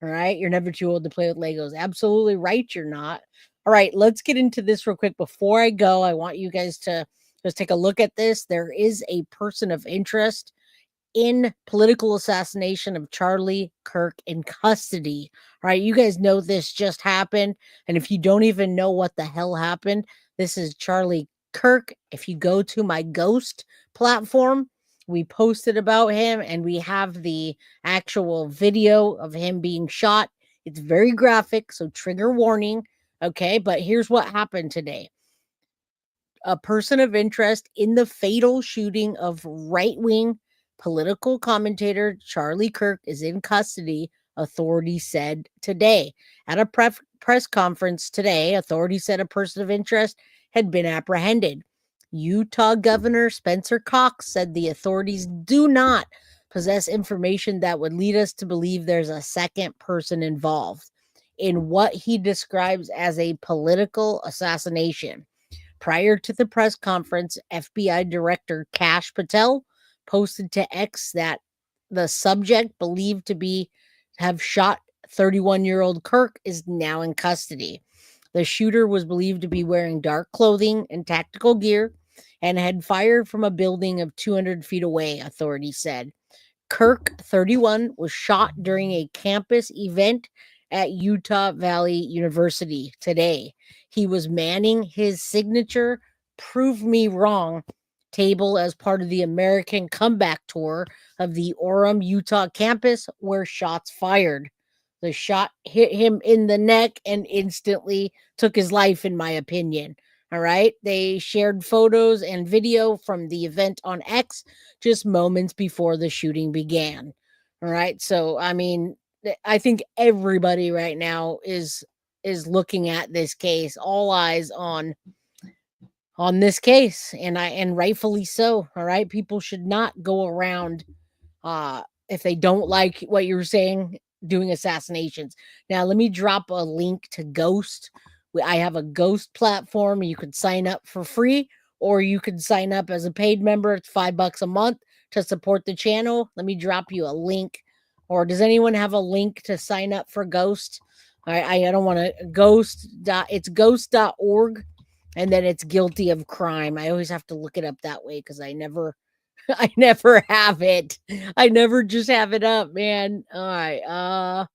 All right. You're never too old to play with Legos. Absolutely right. You're not. All right, let's get into this real quick. Before I go, I want you guys to just take a look at this. There is a person of interest in political assassination of Charlie Kirk in custody. All right, you guys know this just happened. And if you don't even know what the hell happened, this is Charlie Kirk. If you go to my Ghost platform, we posted about him and we have the actual video of him being shot. It's very graphic, so trigger warning. Okay, but here's what happened today. A person of interest in the fatal shooting of right-wing political commentator Charlie Kirk is in custody, authorities said today. At a press conference today, authorities said a person of interest had been apprehended. Utah Governor Spencer Cox said the authorities do not possess information that would lead us to believe there's a second person involved in what he describes as a political assassination. Prior to the press conference, FBI Director Kash Patel posted to X that the subject believed to have shot 31-year-old Kirk is now in custody. The shooter was believed to be wearing dark clothing and tactical gear and had fired from a building of 200 feet away, authorities said. Kirk, 31, was shot during a campus event at Utah Valley University today. He was manning his signature Prove Me Wrong table as part of the American Comeback Tour of the Orem, Utah campus, where shots fired. The shot hit him in the neck and instantly took his life, in my opinion. All right. They shared photos and video from the event on X just moments before the shooting began. All right. So, I mean, I think everybody right now is looking at this case, all eyes on this case, and rightfully so. All right, people should not go around if they don't like what you're saying, doing assassinations. Now, let me drop a link to Ghost. I have a Ghost platform. You could sign up for free, or you could sign up as a paid member. It's $5 a month to support the channel. Let me drop you a link. Or does anyone have a link to sign up for Ghost? I don't want to. It's ghost.org, and then it's guilty of crime. I always have to look it up that way because I never have it. I never just have it up, man. All right.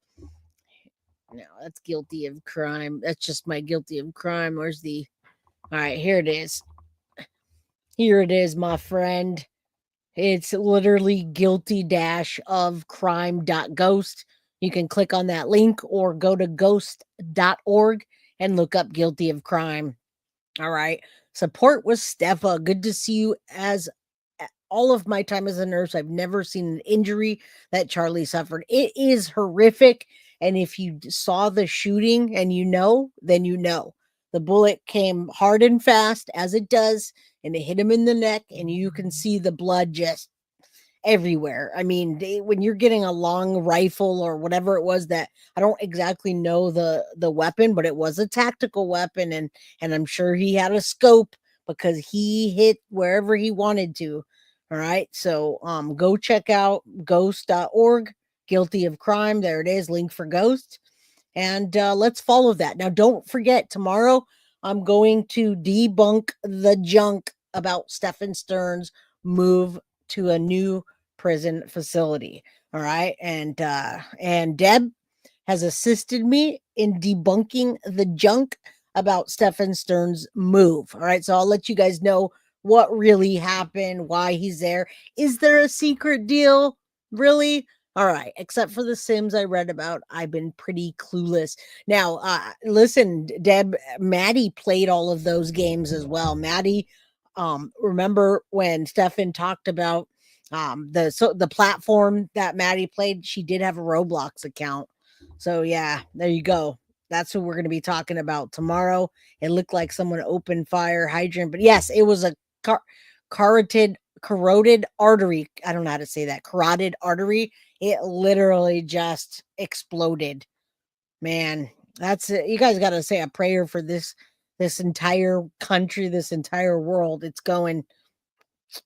No, that's guilty of crime. That's just my guilty of crime. Where's the? All right, here it is. Here it is, my friend. It's literally guilty-of-crime.ghost. You can click on that link or go to ghost.org and look up guilty of crime. All right. Support with Stefa. Good to see you. As all of my time as a nurse, I've never seen an injury that Charlie suffered. It is horrific. And if you saw the shooting and then you know. The bullet came hard and fast, as it does, and it hit him in the neck, and you can see the blood just everywhere. I mean, when you're getting a long rifle or whatever it was, that I don't exactly know the weapon, but it was a tactical weapon, and I'm sure he had a scope because he hit wherever he wanted to. All right, so go check out ghost.org, guilty of crime. There it is, link for Ghost. And let's follow that. Now, don't forget, tomorrow I'm going to debunk the junk about Stephen Stern's move to a new prison facility. All right. And Deb has assisted me in debunking the junk about Stephen Stern's move. All right. So I'll let you guys know what really happened, why he's there. Is there a secret deal? Really? All right, except for the Sims I read about, I've been pretty clueless. Now, listen, Deb, Maddie played all of those games as well. Maddie, remember when Stefan talked about the platform that Maddie played? She did have a Roblox account. So yeah, there you go. That's what we're going to be talking about tomorrow. It looked like someone opened fire hydrant, but yes, it was a carotid artery. I don't know how to say that. Carotid artery. It literally just exploded. Man, that's it. You guys got to say a prayer for this entire country, this entire world. It's going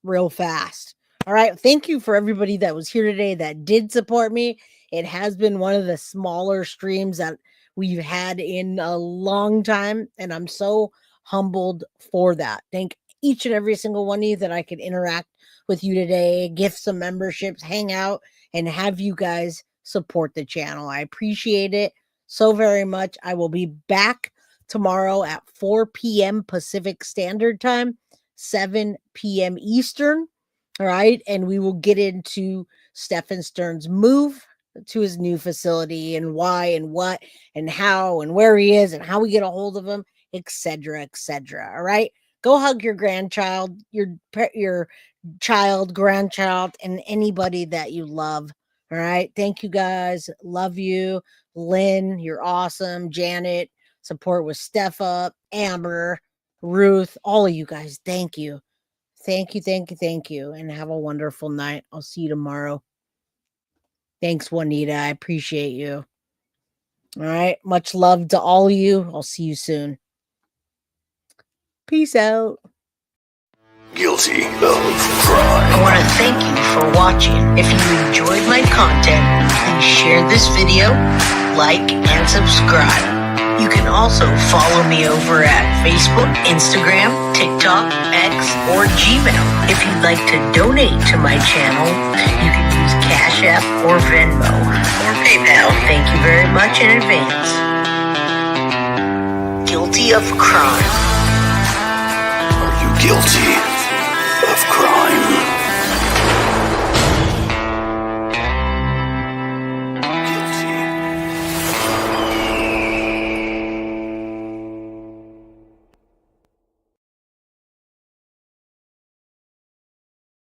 real fast. All right. Thank you for everybody that was here today that did support me. It has been one of the smaller streams that we've had in a long time. And I'm so humbled for that. Thank each and every single one of you that I could interact with you today, gift some memberships, hang out, and have you guys support the channel. I appreciate it so very much. I will be back tomorrow at 4 p.m. Pacific Standard Time, 7 p.m. Eastern. All right. And we will get into Stephen Stern's move to his new facility and why and what and how and where he is and how we get a hold of him, etc., etc. All right. Go hug your grandchild, your child, grandchild, and anybody that you love. All right. Thank you guys. Love you. Lynn, you're awesome. Janet, support with Steph Up, Amber, Ruth, all of you guys. Thank you. Thank you. Thank you. Thank you. And have a wonderful night. I'll see you tomorrow. Thanks, Juanita. I appreciate you. All right. Much love to all of you. I'll see you soon. Peace out. Guilty of crime. I want to thank you for watching. If you enjoyed my content, please share this video, like, and subscribe. You can also follow me over at Facebook, Instagram, TikTok, X, or Gmail. If you'd like to donate to my channel, you can use Cash App or Venmo or PayPal. Thank you very much in advance. Guilty of crime. Are you guilty?